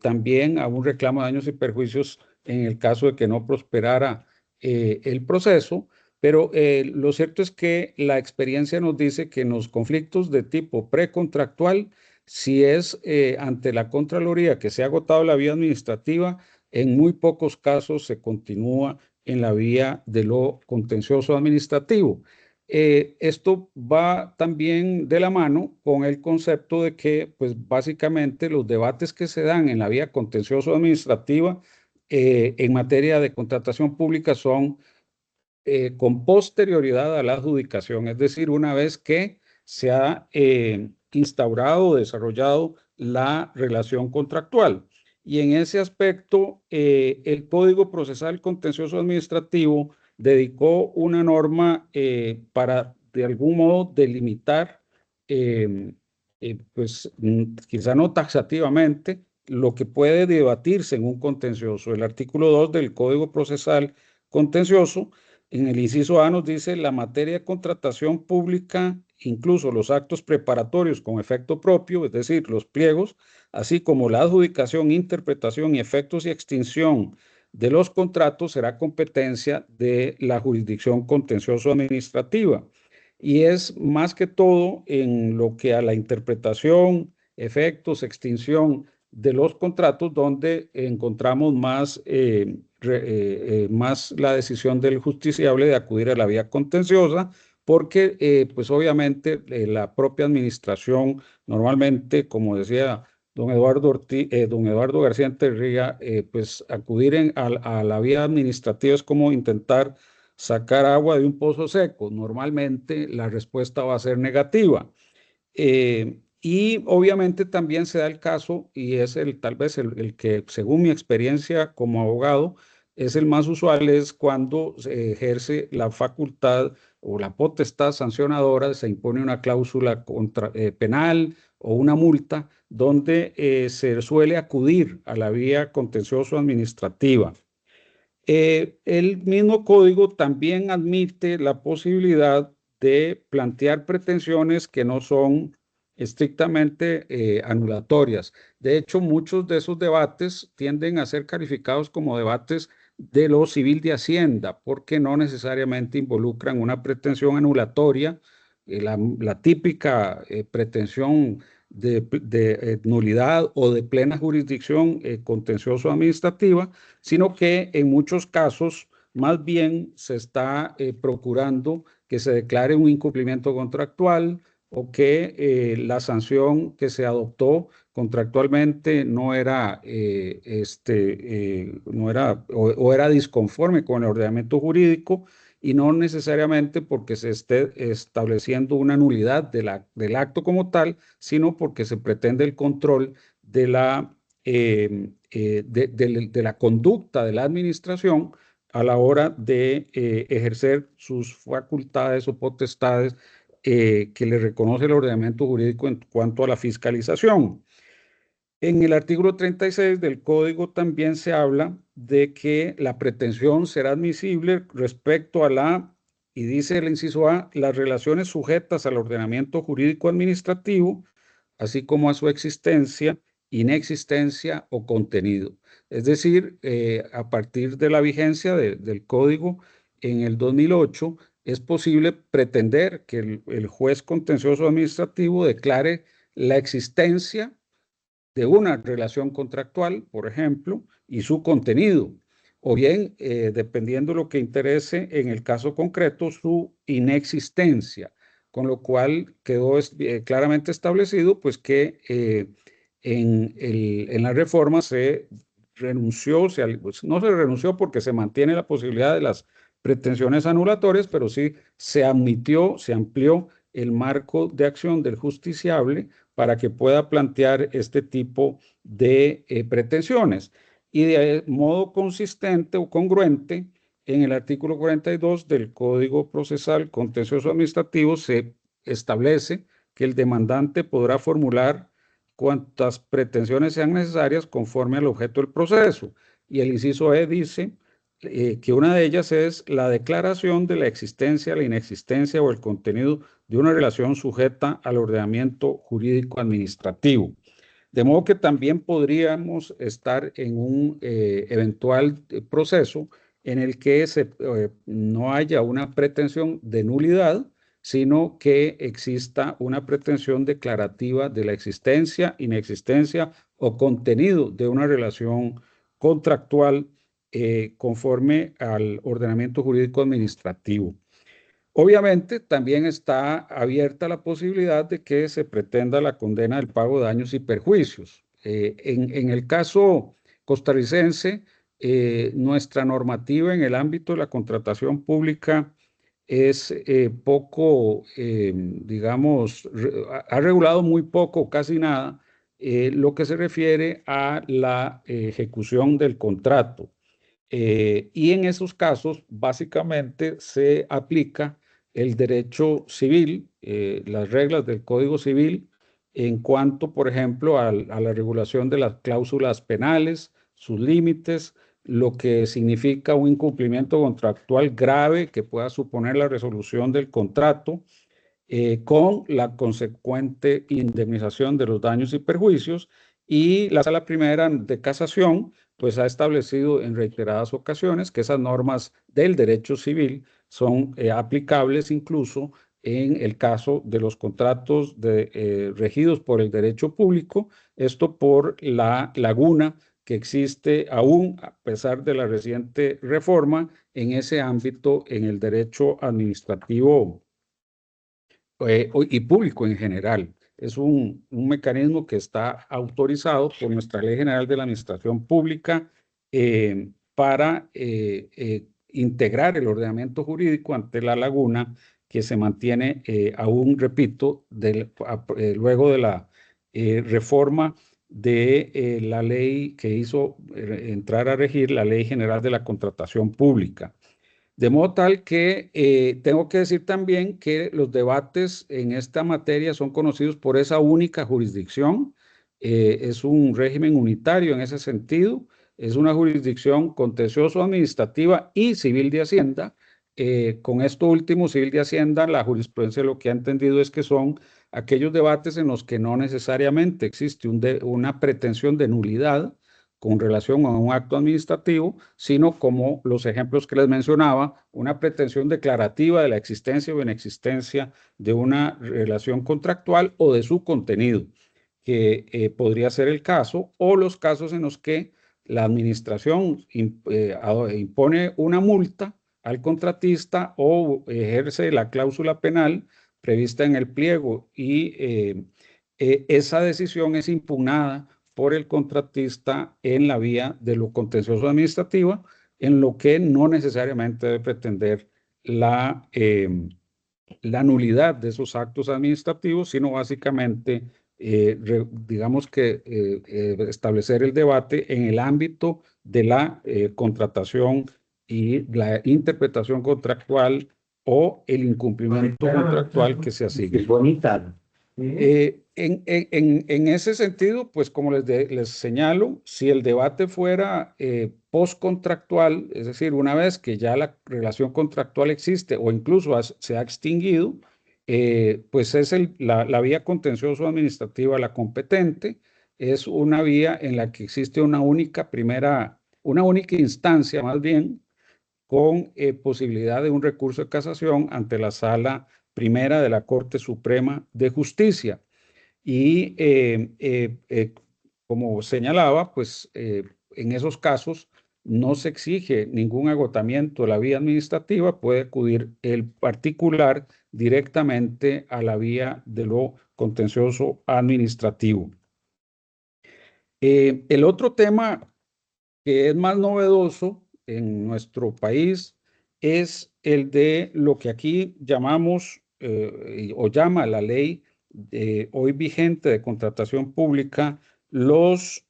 también a un reclamo de daños y perjuicios en el caso de que no prosperara el proceso. Pero lo cierto es que la experiencia nos dice que en los conflictos de tipo precontractual, si es ante la Contraloría que se ha agotado la vía administrativa, en muy pocos casos se continúa en la vía de lo contencioso administrativo. Esto va también de la mano con el concepto de que, pues básicamente, los debates que se dan en la vía contencioso administrativa en materia de contratación pública son con posterioridad a la adjudicación, es decir, una vez que se ha instaurado o desarrollado la relación contractual. Y en ese aspecto, el Código Procesal Contencioso Administrativo dedicó una norma para, de algún modo, delimitar, pues quizá no taxativamente, lo que puede debatirse en un contencioso. El artículo 2 del Código Procesal Contencioso, en el inciso A, nos dice: la materia de contratación pública, incluso los actos preparatorios con efecto propio, es decir, los pliegos, así como la adjudicación, interpretación y efectos y extinción de los contratos, será competencia de la jurisdicción contencioso administrativa. Y es más que todo en lo que a la interpretación, efectos, extinción de los contratos donde encontramos más la decisión del justiciable de acudir a la vía contenciosa, porque pues obviamente la propia administración normalmente, como decía don Eduardo García Enterría, pues acudir a la vía administrativa es como intentar sacar agua de un pozo seco. Normalmente la respuesta va a ser negativa. Y obviamente también se da el caso, y es tal vez el que, según mi experiencia como abogado, es el más usual, es cuando se ejerce la facultad o la potestad sancionadora, se impone una cláusula penal o una multa, donde se suele acudir a la vía contencioso administrativa. El mismo código también admite la posibilidad de plantear pretensiones que no son estrictamente anulatorias. De hecho, muchos de esos debates tienden a ser calificados como debates de lo civil de Hacienda, porque no necesariamente involucran una pretensión anulatoria, la típica pretensión de nulidad o de plena jurisdicción contencioso-administrativa, sino que en muchos casos más bien se está procurando que se declare un incumplimiento contractual o que la sanción que se adoptó contractualmente no era, o era disconforme con el ordenamiento jurídico, y no necesariamente porque se esté estableciendo una nulidad del acto como tal, sino porque se pretende el control de la conducta de la administración a la hora de ejercer sus facultades o potestades que le reconoce el ordenamiento jurídico en cuanto a la fiscalización. En el artículo 36 del Código también se habla de que la pretensión será admisible respecto a y dice el inciso A, las relaciones sujetas al ordenamiento jurídico administrativo, así como a su existencia, inexistencia o contenido. Es decir, a partir de la vigencia del Código en el 2008, es posible pretender que el juez contencioso administrativo declare la existencia de una relación contractual, por ejemplo, y su contenido, o bien, dependiendo de lo que interese en el caso concreto, su inexistencia, con lo cual quedó claramente establecido pues, que en la reforma se renunció, pues, no se renunció porque se mantiene la posibilidad de las pretensiones anulatorias, pero sí se admitió, se amplió el marco de acción del justiciable para que pueda plantear este tipo de pretensiones. Y de modo consistente o congruente, en el artículo 42 del Código Procesal Contencioso Administrativo se establece que el demandante podrá formular cuantas pretensiones sean necesarias conforme al objeto del proceso. Y el inciso E dice que una de ellas es la declaración de la existencia, la inexistencia o el contenido de una relación sujeta al ordenamiento jurídico administrativo. De modo que también podríamos estar en un eventual proceso en el que no haya una pretensión de nulidad, sino que exista una pretensión declarativa de la existencia, inexistencia o contenido de una relación contractual conforme al ordenamiento jurídico administrativo. Obviamente, también está abierta la posibilidad de que se pretenda la condena del pago de daños y perjuicios. En el caso costarricense, nuestra normativa en el ámbito de la contratación pública es poco, digamos, ha regulado muy poco, casi nada, lo que se refiere a la ejecución del contrato. Y en esos casos, básicamente, se aplica el derecho civil, las reglas del Código Civil, en cuanto, por ejemplo, a la regulación de las cláusulas penales, sus límites, lo que significa un incumplimiento contractual grave que pueda suponer la resolución del contrato, con la consecuente indemnización de los daños y perjuicios. Y la Sala Primera de Casación pues ha establecido en reiteradas ocasiones que esas normas del derecho civil son aplicables incluso en el caso de los contratos regidos por el derecho público, esto por la laguna que existe aún a pesar de la reciente reforma en ese ámbito en el derecho administrativo y público en general. Es un mecanismo que está autorizado por nuestra Ley General de la Administración Pública para integrar el ordenamiento jurídico ante la laguna que se mantiene aún, repito, luego de la reforma de la ley que hizo entrar a regir la Ley General de la Contratación Pública. De modo tal que tengo que decir también que los debates en esta materia son conocidos por esa única jurisdicción. Es un régimen unitario en ese sentido. Es una jurisdicción contencioso-administrativa y civil de Hacienda. Con esto último, civil de Hacienda, la jurisprudencia lo que ha entendido es que son aquellos debates en los que no necesariamente existe una pretensión de nulidad con relación a un acto administrativo, sino como los ejemplos que les mencionaba, una pretensión declarativa de la existencia o inexistencia de una relación contractual o de su contenido, que podría ser el caso, o los casos en los que la administración impone una multa al contratista o ejerce la cláusula penal prevista en el pliego y esa decisión es impugnada por el contratista en la vía de lo contencioso administrativa, en lo que no necesariamente debe pretender la nulidad de esos actos administrativos, sino básicamente, digamos que establecer el debate en el ámbito de la contratación y la interpretación contractual o el incumplimiento contractual que se asigne. En ese sentido, pues como les señalo, si el debate fuera postcontractual, es decir, una vez que ya la relación contractual existe o incluso se ha extinguido, pues es la vía contencioso administrativa la competente, es una vía en la que existe una única instancia más bien, con posibilidad de un recurso de casación ante la Sala Primera de la Corte Suprema de Justicia. Y como señalaba, pues en esos casos no se exige ningún agotamiento de la vía administrativa, puede acudir el particular directamente a la vía de lo contencioso administrativo. El otro tema que es más novedoso en nuestro país es el de lo que aquí llamamos o llama la ley hoy vigente de contratación pública, los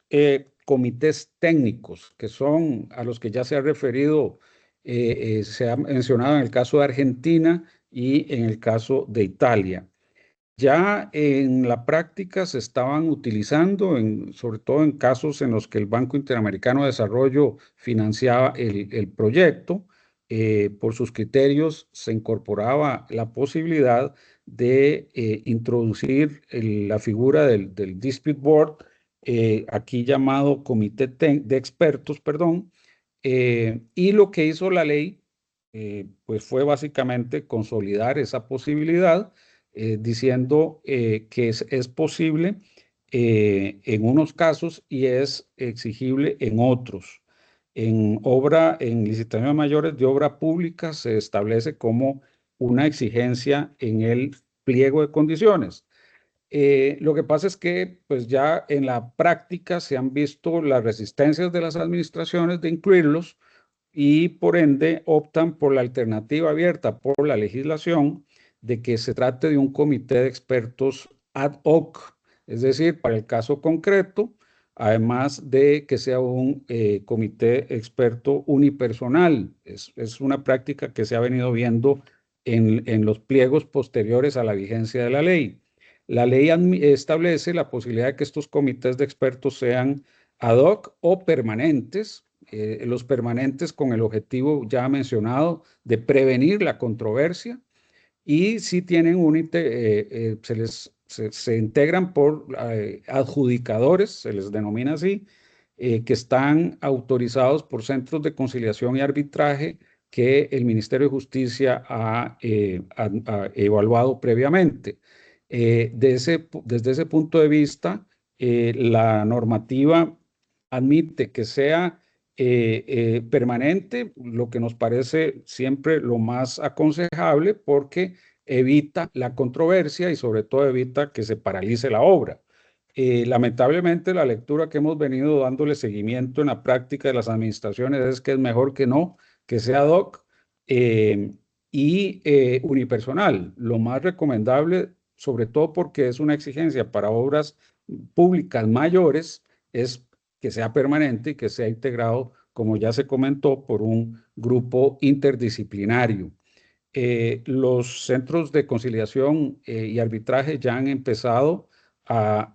comités técnicos, que son a los que ya se ha referido, se ha mencionado en el caso de Argentina y en el caso de Italia. Ya en la práctica se estaban utilizando, sobre todo en casos en los que el Banco Interamericano de Desarrollo financiaba el proyecto. Por sus criterios se incorporaba la posibilidad de introducir la figura del Dispute Board, aquí llamado Comité de Expertos, perdón, y lo que hizo la ley pues fue básicamente consolidar esa posibilidad, diciendo que es posible en unos casos y es exigible en otros. En licitaciones mayores de obra pública se establece como una exigencia en el pliego de condiciones. Lo que pasa es que pues ya en la práctica se han visto las resistencias de las administraciones de incluirlos y por ende optan por la alternativa abierta por la legislación de que se trate de un comité de expertos ad hoc, es decir, para el caso concreto, además de que sea un comité experto unipersonal. Es una práctica que se ha venido viendo en los pliegos posteriores a la vigencia de la ley. La ley establece la posibilidad de que estos comités de expertos sean ad hoc o permanentes, los permanentes con el objetivo ya mencionado de prevenir la controversia, y si tienen se integran por adjudicadores, se les denomina así, que están autorizados por centros de conciliación y arbitraje que el Ministerio de Justicia ha evaluado previamente. Desde ese punto de vista, la normativa admite que sea permanente, lo que nos parece siempre lo más aconsejable porque evita la controversia y sobre todo evita que se paralice la obra. Lamentablemente la lectura que hemos venido dándole seguimiento en la práctica de las administraciones es que es mejor que no, que sea ad hoc y unipersonal. Lo más recomendable, sobre todo porque es una exigencia para obras públicas mayores, es que sea permanente y que sea integrado, como ya se comentó, por un grupo interdisciplinario. Los centros de conciliación y arbitraje ya han empezado a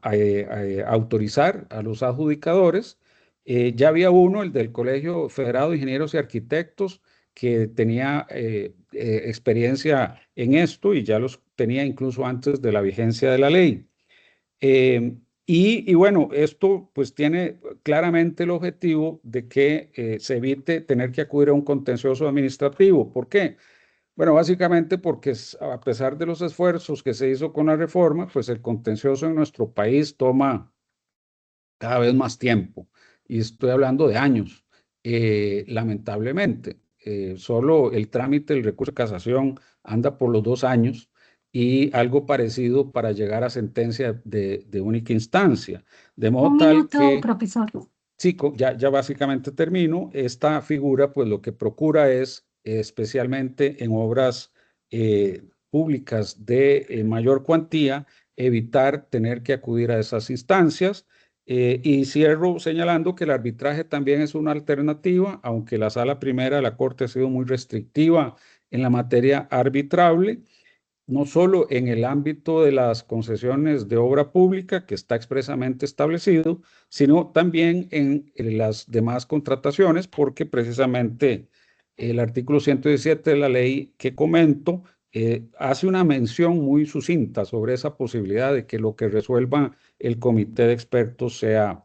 autorizar a los adjudicadores. Ya había uno, el del Colegio Federado de Ingenieros y Arquitectos, que tenía experiencia en esto y ya los tenía incluso antes de la vigencia de la ley. Y bueno, esto pues tiene claramente el objetivo de que se evite tener que acudir a un contencioso administrativo. ¿Por qué? Bueno, básicamente porque a pesar de los esfuerzos que se hizo con la reforma, pues el contencioso en nuestro país toma cada vez más tiempo. Y estoy hablando de años, lamentablemente. Solo el trámite del recurso de casación anda por los 2 años y algo parecido para llegar a sentencia de única instancia. De modo Un tal minuto, que, profesor. sí, ya básicamente termino. Esta figura, pues lo que procura es, especialmente en obras públicas de mayor cuantía, evitar tener que acudir a esas instancias. Y cierro señalando que el arbitraje también es una alternativa, aunque la Sala Primera de la Corte ha sido muy restrictiva en la materia arbitrable, no solo en el ámbito de las concesiones de obra pública, que está expresamente establecido, sino también en las demás contrataciones, porque precisamente el artículo 117 de la ley que comento hace una mención muy sucinta sobre esa posibilidad de que lo que resuelva el comité de expertos sea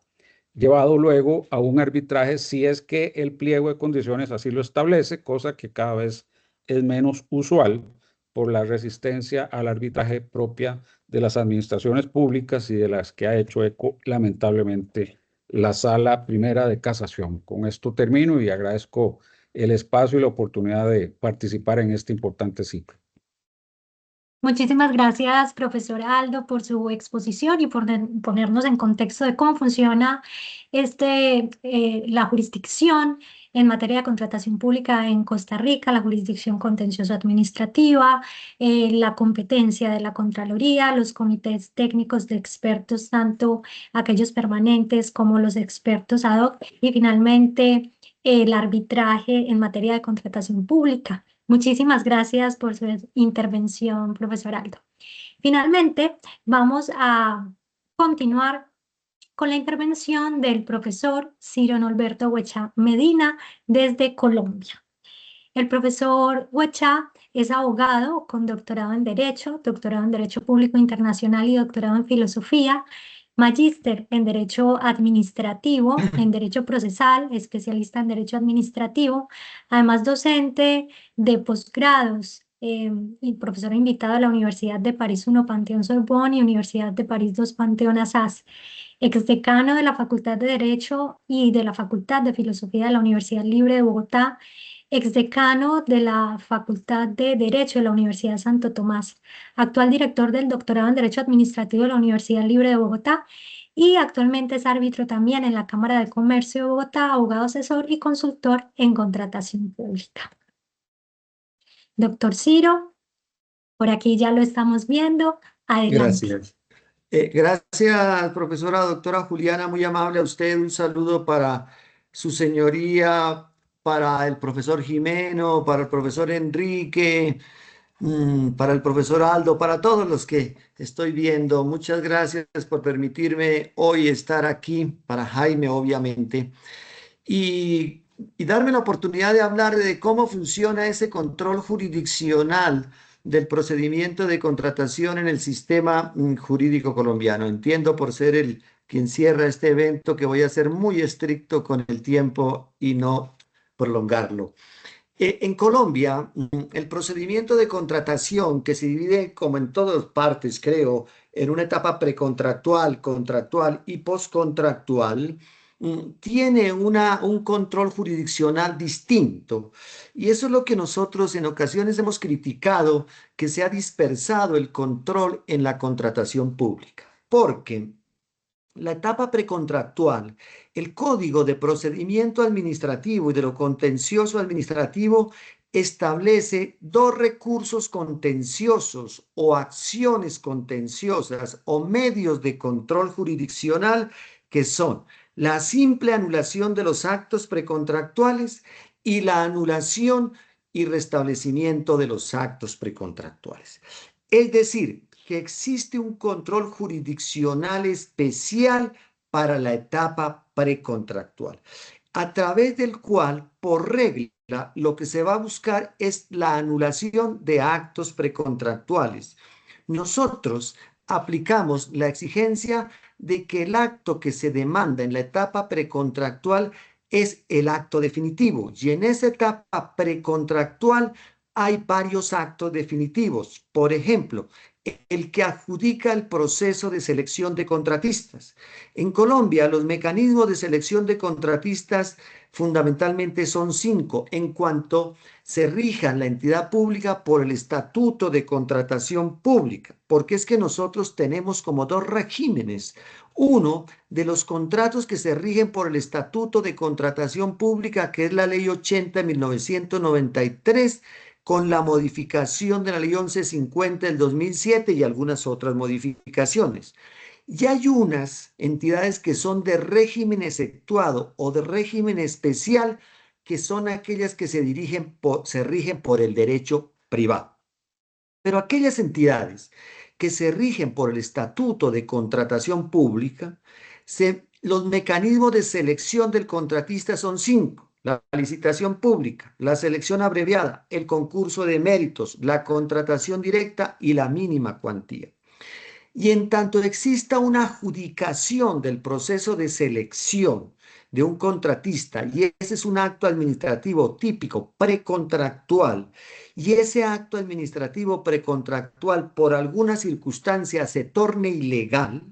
llevado luego a un arbitraje si es que el pliego de condiciones así lo establece, cosa que cada vez es menos usual por la resistencia al arbitraje propia de las administraciones públicas y de las que ha hecho eco, lamentablemente, la Sala Primera de Casación. Con esto termino y agradezco el espacio y la oportunidad de participar en este importante ciclo. Muchísimas gracias, profesor Aldo, por su exposición y por ponernos en contexto de cómo funciona la jurisdicción en materia de contratación pública en Costa Rica, la jurisdicción contencioso administrativa, la competencia de la Contraloría, los comités técnicos de expertos, tanto aquellos permanentes como los expertos ad hoc, y finalmente el arbitraje en materia de contratación pública. Muchísimas gracias por su intervención, profesor Aldo. Finalmente, vamos a continuar con la intervención del profesor Ciro Norberto Huechá Medina desde Colombia. El profesor Huechá es abogado con doctorado en Derecho Público Internacional y doctorado en Filosofía, magíster en Derecho Administrativo, en Derecho Procesal, especialista en Derecho Administrativo, además docente de posgrados y profesor invitado a la Universidad de París I Panteón Sorbonne y Universidad de París II Panteón Assas, exdecano de la Facultad de Derecho y de la Facultad de Filosofía de la Universidad Libre de Bogotá, exdecano de la Facultad de Derecho de la Universidad Santo Tomás, actual director del doctorado en Derecho Administrativo de la Universidad Libre de Bogotá y actualmente es árbitro también en la Cámara de Comercio de Bogotá, abogado asesor y consultor en contratación pública. Doctor Ciro, por aquí ya lo estamos viendo. Adelante. Gracias. Gracias, profesora doctora Juliana, muy amable a usted. Un saludo para su señoría, para el profesor Jimeno, para el profesor Enrique, para el profesor Aldo, para todos los que estoy viendo. Muchas gracias por permitirme hoy estar aquí, para Jaime, obviamente, y darme la oportunidad de hablar de cómo funciona ese control jurisdiccional del procedimiento de contratación en el sistema jurídico colombiano. Entiendo, por ser quien cierra este evento, que voy a ser muy estricto con el tiempo y no prolongarlo. En Colombia, el procedimiento de contratación, que se divide, como en todas partes, creo, en una etapa precontractual, contractual y postcontractual, tiene un control jurisdiccional distinto. Y eso es lo que nosotros en ocasiones hemos criticado, que se ha dispersado el control en la contratación pública. Porque la etapa precontractual, el Código de Procedimiento Administrativo y de lo Contencioso Administrativo establece 2 recursos contenciosos o acciones contenciosas o medios de control jurisdiccional, que son la simple anulación de los actos precontractuales y la anulación y restablecimiento de los actos precontractuales. Es decir, que existe un control jurisdiccional especial para la etapa precontractual, a través del cual, por regla, lo que se va a buscar es la anulación de actos precontractuales. Nosotros aplicamos la exigencia de que el acto que se demanda en la etapa precontractual es el acto definitivo. Y en esa etapa precontractual hay varios actos definitivos. Por ejemplo, el que adjudica el proceso de selección de contratistas. En Colombia, los mecanismos de selección de contratistas fundamentalmente son 5, en cuanto se rija la entidad pública por el Estatuto de Contratación Pública, porque es que nosotros tenemos como dos regímenes. Uno, de los contratos que se rigen por el Estatuto de Contratación Pública, que es la Ley 80 de 1993, con la modificación de la Ley 1150 del 2007 y algunas otras modificaciones. Y hay unas entidades que son de régimen exceptuado o de régimen especial, que son aquellas que se rigen por el derecho privado. Pero aquellas entidades que se rigen por el Estatuto de Contratación Pública, los mecanismos de selección del contratista son 5. La licitación pública, la selección abreviada, el concurso de méritos, la contratación directa y la mínima cuantía. Y en tanto exista una adjudicación del proceso de selección de un contratista, y ese es un acto administrativo típico precontractual, y ese acto administrativo precontractual por alguna circunstancia se torne ilegal,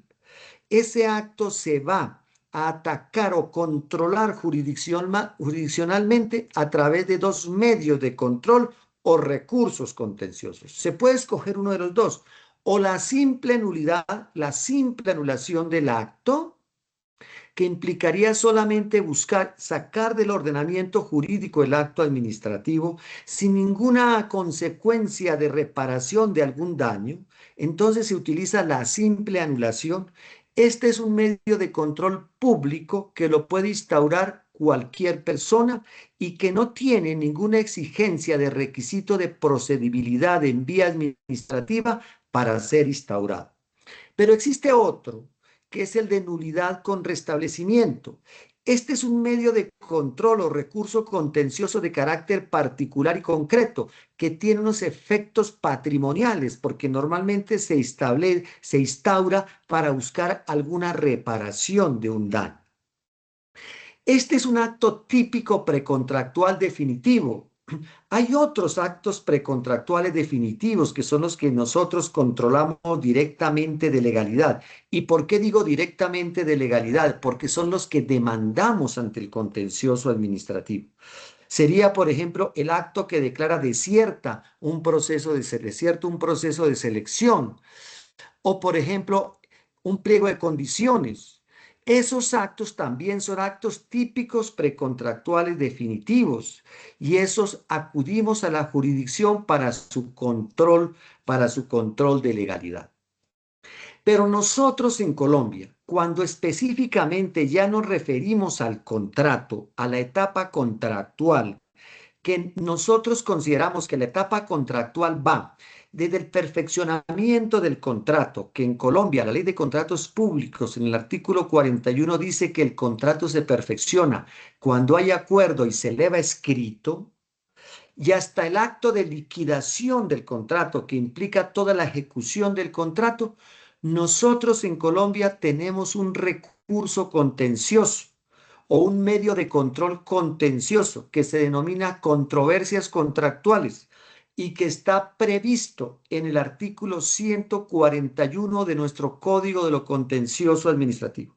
ese acto se va a atacar o controlar jurisdiccionalmente a través de dos medios de control o recursos contenciosos. Se puede escoger uno de los dos, o la simple nulidad, la simple anulación del acto, que implicaría solamente buscar sacar del ordenamiento jurídico el acto administrativo sin ninguna consecuencia de reparación de algún daño. Entonces se utiliza la simple anulación. Este es un medio de control público que lo puede instaurar cualquier persona y que no tiene ninguna exigencia de requisito de procedibilidad en vía administrativa para ser instaurado. Pero existe otro, que es el de nulidad con restablecimiento. Este es un medio de control o recurso contencioso de carácter particular y concreto, que tiene unos efectos patrimoniales, porque normalmente se instaura para buscar alguna reparación de un daño. Este es un acto típico precontractual definitivo. Hay otros actos precontractuales definitivos que son los que nosotros controlamos directamente de legalidad. ¿Y por qué digo directamente de legalidad? Porque son los que demandamos ante el contencioso administrativo. Sería, por ejemplo, el acto que declara desierto un proceso de selección, o, por ejemplo, un pliego de condiciones. Esos actos también son actos típicos precontractuales definitivos, y esos acudimos a la jurisdicción para su control de legalidad. Pero nosotros en Colombia, cuando específicamente ya nos referimos al contrato, a la etapa contractual, que nosotros consideramos que la etapa contractual va desde el perfeccionamiento del contrato, que en Colombia la Ley de Contratos Públicos en el artículo 41 dice que el contrato se perfecciona cuando hay acuerdo y se eleva escrito, y hasta el acto de liquidación del contrato, que implica toda la ejecución del contrato. Nosotros en Colombia tenemos un recurso contencioso o un medio de control contencioso que se denomina controversias contractuales y que está previsto en el artículo 141 de nuestro Código de lo Contencioso Administrativo.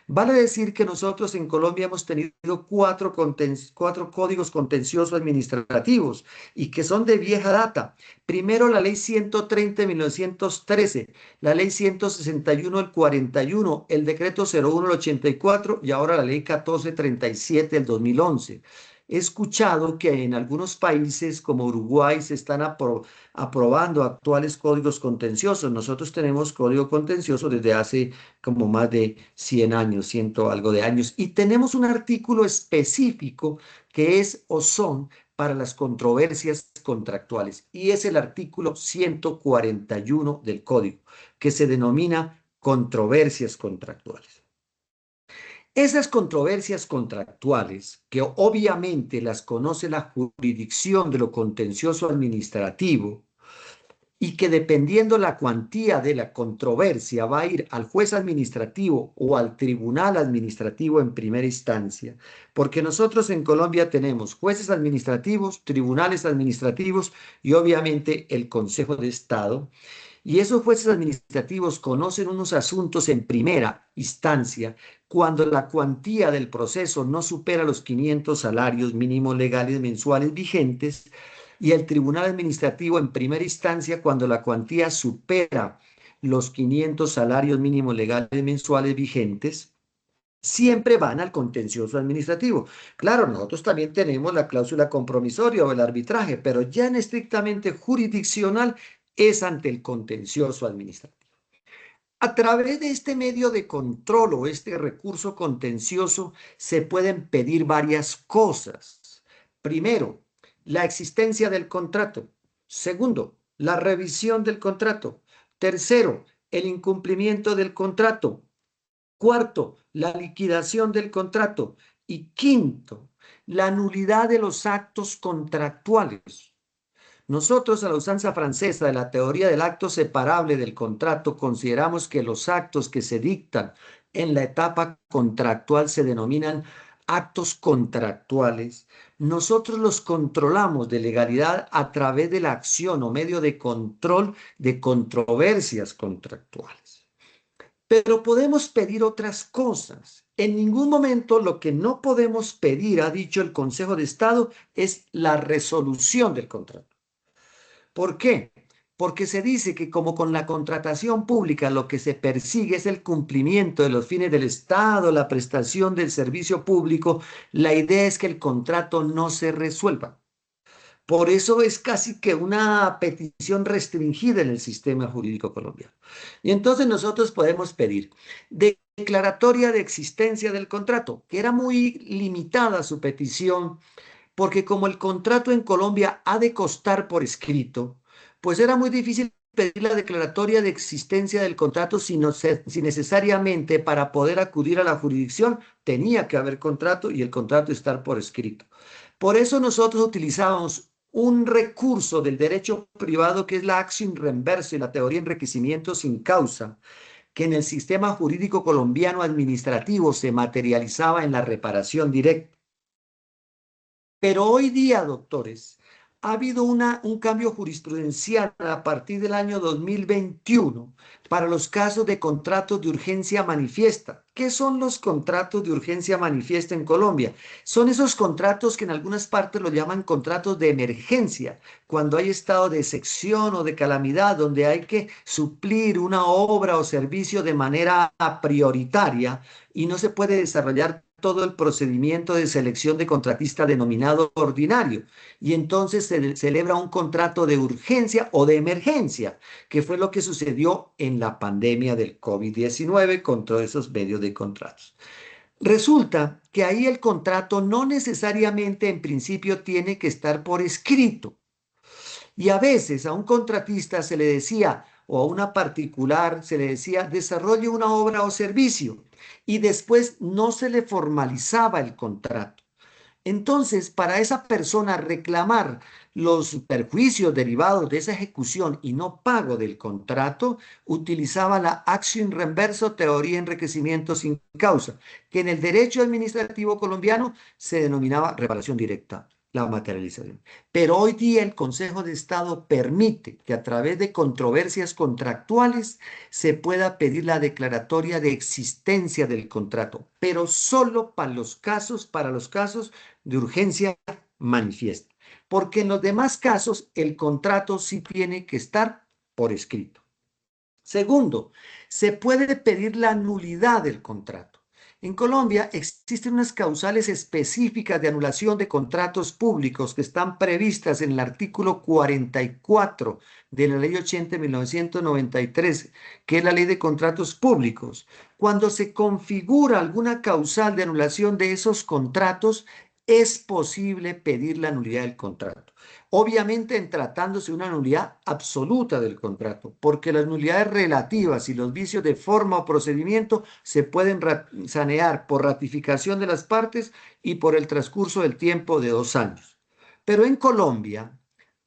Vale decir que nosotros en Colombia hemos tenido cuatro códigos contenciosos administrativos y que son de vieja data. Primero, la Ley 130 de 1913, la Ley 161 del 41, el Decreto 01 del 84 y ahora la Ley 1437 del 2011. He escuchado que en algunos países como Uruguay se están aprobando actuales códigos contenciosos. Nosotros tenemos código contencioso desde hace como más de 100 años, 100 algo de años, y tenemos un artículo específico que es o son para las controversias contractuales, y es el artículo 141 del código, que se denomina controversias contractuales. Esas controversias contractuales, que obviamente las conoce la jurisdicción de lo contencioso administrativo, y que dependiendo la cuantía de la controversia va a ir al juez administrativo o al tribunal administrativo en primera instancia, porque nosotros en Colombia tenemos jueces administrativos, tribunales administrativos y obviamente el Consejo de Estado. Y esos jueces administrativos conocen unos asuntos en primera instancia cuando la cuantía del proceso no supera los 500 salarios mínimos legales mensuales vigentes, y el tribunal administrativo en primera instancia cuando la cuantía supera los 500 salarios mínimos legales mensuales vigentes. Siempre van al contencioso administrativo. Claro, nosotros también tenemos la cláusula compromisoria o el arbitraje, pero ya en estrictamente jurisdiccional es ante el contencioso administrativo. A través de este medio de control o este recurso contencioso se pueden pedir varias cosas. Primero, la existencia del contrato. Segundo, la revisión del contrato. Tercero, el incumplimiento del contrato. Cuarto, la liquidación del contrato. Y quinto, la nulidad de los actos contractuales. Nosotros, a la usanza francesa de la teoría del acto separable del contrato, consideramos que los actos que se dictan en la etapa contractual se denominan actos contractuales. Nosotros los controlamos de legalidad a través de la acción o medio de control de controversias contractuales. Pero podemos pedir otras cosas. En ningún momento lo que no podemos pedir, ha dicho el Consejo de Estado, es la resolución del contrato. ¿Por qué? Porque se dice que como con la contratación pública lo que se persigue es el cumplimiento de los fines del Estado, la prestación del servicio público, la idea es que el contrato no se resuelva. Por eso es casi que una petición restringida en el sistema jurídico colombiano. Y entonces nosotros podemos pedir declaratoria de existencia del contrato, que era muy limitada su petición, porque como el contrato en Colombia ha de constar por escrito, pues era muy difícil pedir la declaratoria de existencia del contrato si necesariamente para poder acudir a la jurisdicción tenía que haber contrato y el contrato estar por escrito. Por eso nosotros utilizamos un recurso del derecho privado que es la acción reverso y la teoría de enriquecimiento sin causa, que en el sistema jurídico colombiano administrativo se materializaba en la reparación directa. Pero hoy día, doctores, ha habido un cambio jurisprudencial a partir del año 2021 para los casos de contratos de urgencia manifiesta. ¿Qué son los contratos de urgencia manifiesta en Colombia? Son esos contratos que en algunas partes lo llaman contratos de emergencia, cuando hay estado de excepción o de calamidad, donde hay que suplir una obra o servicio de manera prioritaria y no se puede desarrollar todo el procedimiento de selección de contratista denominado ordinario. Y entonces se celebra un contrato de urgencia o de emergencia, que fue lo que sucedió en la pandemia del COVID-19 con todos esos medios de contratos. Resulta que ahí el contrato no necesariamente en principio tiene que estar por escrito. Y a veces a un contratista se le decía, o a una particular se le decía, desarrolle una obra o servicio, y después no se le formalizaba el contrato. Entonces, para esa persona reclamar los perjuicios derivados de esa ejecución y no pago del contrato, utilizaba la acción reverso, teoría de enriquecimiento sin causa, que en el derecho administrativo colombiano se denominaba reparación directa, la materialización. Pero hoy día el Consejo de Estado permite que a través de controversias contractuales se pueda pedir la declaratoria de existencia del contrato, pero solo para los casos de urgencia manifiesta, porque en los demás casos el contrato sí tiene que estar por escrito. Segundo, se puede pedir la nulidad del contrato. En Colombia existen unas causales específicas de anulación de contratos públicos que están previstas en el artículo 44 de la Ley 80 de 1993, que es la Ley de Contratos Públicos. Cuando se configura alguna causal de anulación de esos contratos, es posible pedir la nulidad del contrato. Obviamente en tratándose de una nulidad absoluta del contrato, porque las nulidades relativas y los vicios de forma o procedimiento se pueden sanear por ratificación de las partes y por el transcurso del tiempo de 2 años. Pero en Colombia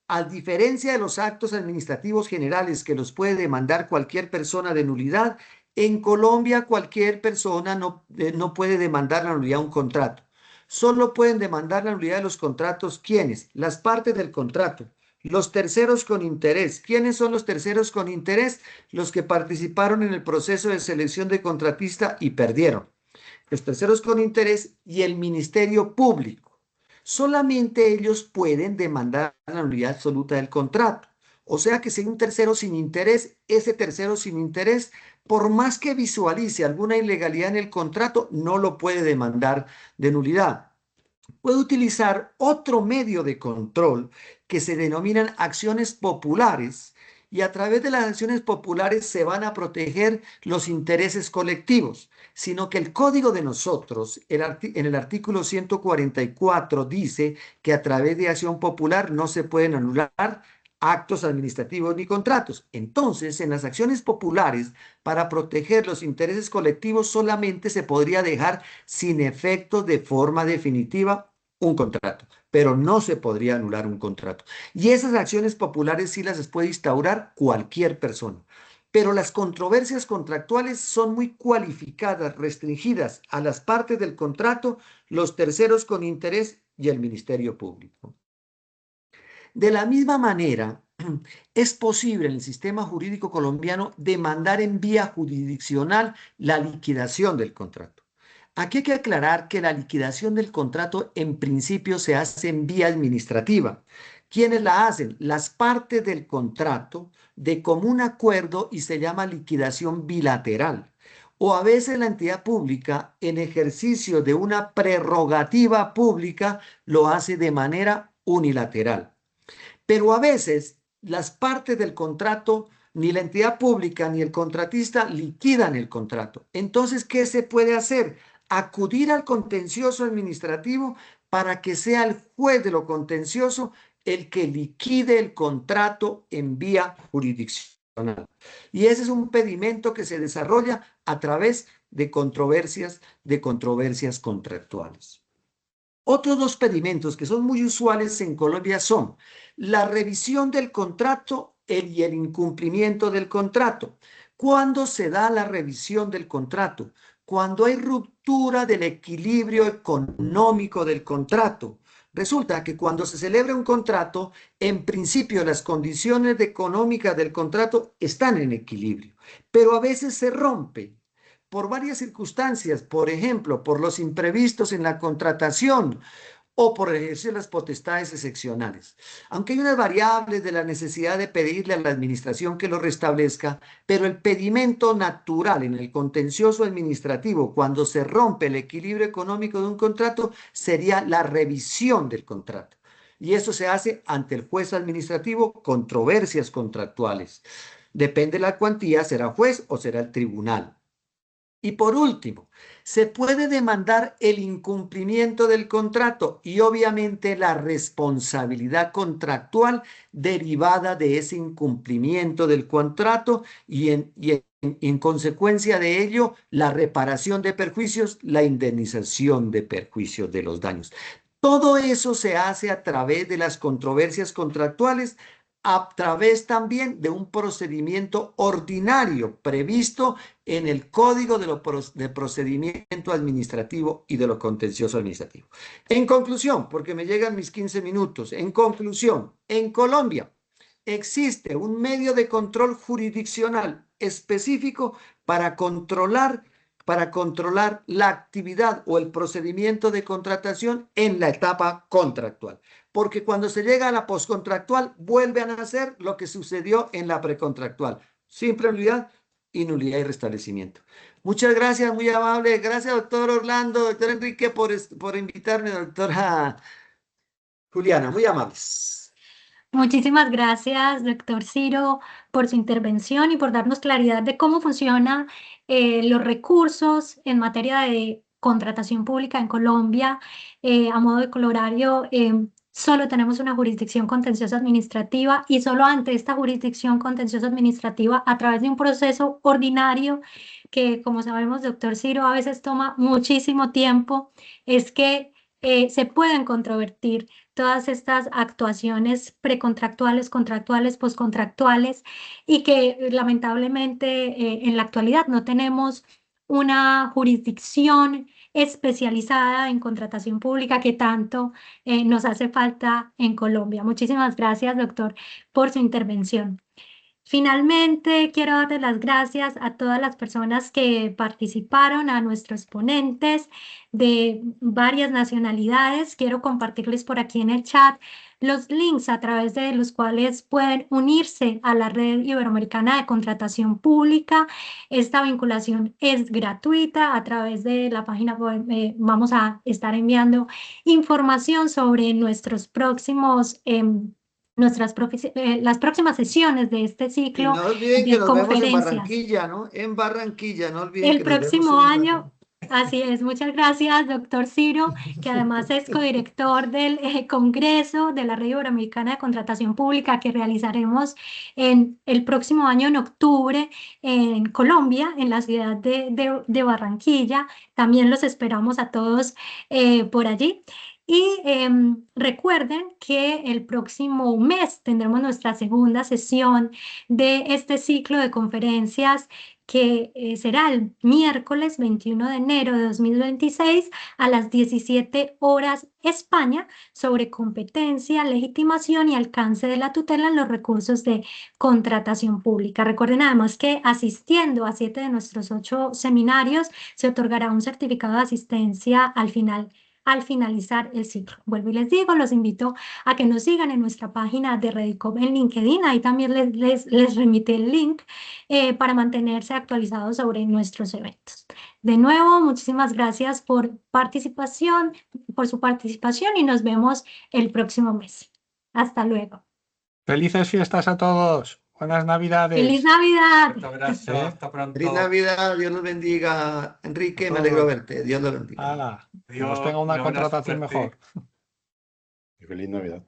a diferencia de los actos administrativos generales que los puede demandar cualquier persona de nulidad, en Colombia cualquier persona no puede demandar la nulidad de un contrato. Solo pueden demandar la nulidad de los contratos, ¿quiénes? Las partes del contrato. Los terceros con interés. ¿Quiénes son los terceros con interés? Los que participaron en el proceso de selección de contratista y perdieron. Los terceros con interés y el Ministerio Público. Solamente ellos pueden demandar la nulidad absoluta del contrato. O sea que si hay un tercero sin interés, ese tercero sin interés, por más que visualice alguna ilegalidad en el contrato, no lo puede demandar de nulidad. Puede utilizar otro medio de control que se denominan acciones populares, y a través de las acciones populares se van a proteger los intereses colectivos, sino que el código de nosotros, en el artículo 144, dice que a través de acción popular no se pueden anular actos administrativos ni contratos. Entonces, en las acciones populares, para proteger los intereses colectivos, solamente se podría dejar sin efecto de forma definitiva un contrato, pero no se podría anular un contrato. Y esas acciones populares sí las puede instaurar cualquier persona. Pero las controversias contractuales son muy cualificadas, restringidas a las partes del contrato, los terceros con interés y el Ministerio Público. De la misma manera, es posible en el sistema jurídico colombiano demandar en vía jurisdiccional la liquidación del contrato. Aquí hay que aclarar que la liquidación del contrato en principio se hace en vía administrativa. ¿Quiénes la hacen? Las partes del contrato de común acuerdo y se llama liquidación bilateral. O a veces la entidad pública, en ejercicio de una prerrogativa pública, lo hace de manera unilateral. Pero a veces las partes del contrato, ni la entidad pública ni el contratista liquidan el contrato. Entonces, ¿qué se puede hacer? Acudir al contencioso administrativo para que sea el juez de lo contencioso el que liquide el contrato en vía jurisdiccional. Y ese es un pedimento que se desarrolla a través de controversias contractuales. Otros dos pedimentos que son muy usuales en Colombia son la revisión del contrato y el incumplimiento del contrato. ¿Cuándo se da la revisión del contrato? Cuando hay ruptura del equilibrio económico del contrato. Resulta que cuando se celebra un contrato, en principio las condiciones económicas del contrato están en equilibrio, pero a veces se rompe por varias circunstancias, por ejemplo, por los imprevistos en la contratación o por ejercer las potestades excepcionales. Aunque hay unas variables de la necesidad de pedirle a la administración que lo restablezca, pero el pedimento natural en el contencioso administrativo, cuando se rompe el equilibrio económico de un contrato, sería la revisión del contrato. Y eso se hace ante el juez administrativo, controversias contractuales. Depende de la cuantía, será juez o será el tribunal. Y por último, se puede demandar el incumplimiento del contrato y obviamente la responsabilidad contractual derivada de ese incumplimiento del contrato y en consecuencia de ello la reparación de perjuicios, la indemnización de perjuicios de los daños. Todo eso se hace a través de las controversias contractuales, a través también de un procedimiento ordinario previsto en el Código de Procedimiento Administrativo y de lo Contencioso Administrativo. En conclusión, porque me llegan mis 15 minutos, en conclusión, en Colombia existe un medio de control jurisdiccional específico para controlar la actividad o el procedimiento de contratación en la etapa contractual. Porque cuando se llega a la postcontractual, vuelve a nacer lo que sucedió en la precontractual. Simple nulidad y nulidad y restablecimiento. Muchas gracias, muy amable. Gracias, doctor Orlando, doctor Enrique, por invitarme, doctora Juliana. Muy amables. Muchísimas gracias, doctor Ciro, por su intervención y por darnos claridad de cómo funcionan los recursos en materia de contratación pública en Colombia. A modo de colorario, solo tenemos una jurisdicción contenciosa administrativa y solo ante esta jurisdicción contenciosa administrativa, a través de un proceso ordinario que, como sabemos, doctor Ciro, a veces toma muchísimo tiempo, es que se pueden controvertir todas estas actuaciones precontractuales, contractuales, postcontractuales, y que lamentablemente en la actualidad no tenemos una jurisdicción especializada en contratación pública que tanto nos hace falta en Colombia. Muchísimas gracias, doctor, por su intervención. Finalmente, quiero darles las gracias a todas las personas que participaron, a nuestros ponentes de varias nacionalidades. Quiero compartirles por aquí en el chat los links a través de los cuales pueden unirse a la Red Iberoamericana de Contratación Pública. Esta vinculación es gratuita. A través de la página vamos a estar enviando información sobre nuestros próximos las próximas sesiones de este Y ciclo no olviden que de nos vemos en conferencias. Barranquilla, ¿no? En Barranquilla, no olviden El que nos vemos próximo en año, Barranquilla. así es. Muchas gracias, doctor Ciro, que además es codirector del Congreso de la Red Iberoamericana de Contratación Pública, que realizaremos en el próximo año, en octubre, en Colombia, en la ciudad de Barranquilla. También los esperamos a todos por allí. Y recuerden que el próximo mes tendremos nuestra segunda sesión de este ciclo de conferencias, que será el miércoles 21 de enero de 2026 a las 17 horas España, sobre competencia, legitimación y alcance de la tutela en los recursos de contratación pública. Recuerden además que asistiendo a 7 de nuestros 8 seminarios se otorgará un certificado de asistencia al finalizar el ciclo. Vuelvo y les digo, los invito a que nos sigan en nuestra página de Redicom en LinkedIn. Ahí también les remite el link para mantenerse actualizados sobre nuestros eventos. De nuevo, muchísimas gracias por su participación, y nos vemos el próximo mes. Hasta luego. Felices fiestas a todos. Buenas Navidades. ¡Feliz Navidad! Un abrazo, hasta pronto. Feliz Navidad, Dios los bendiga. Enrique, me alegro verte. Dios los bendiga. Que nos tenga una contratación mejor. Feliz Navidad.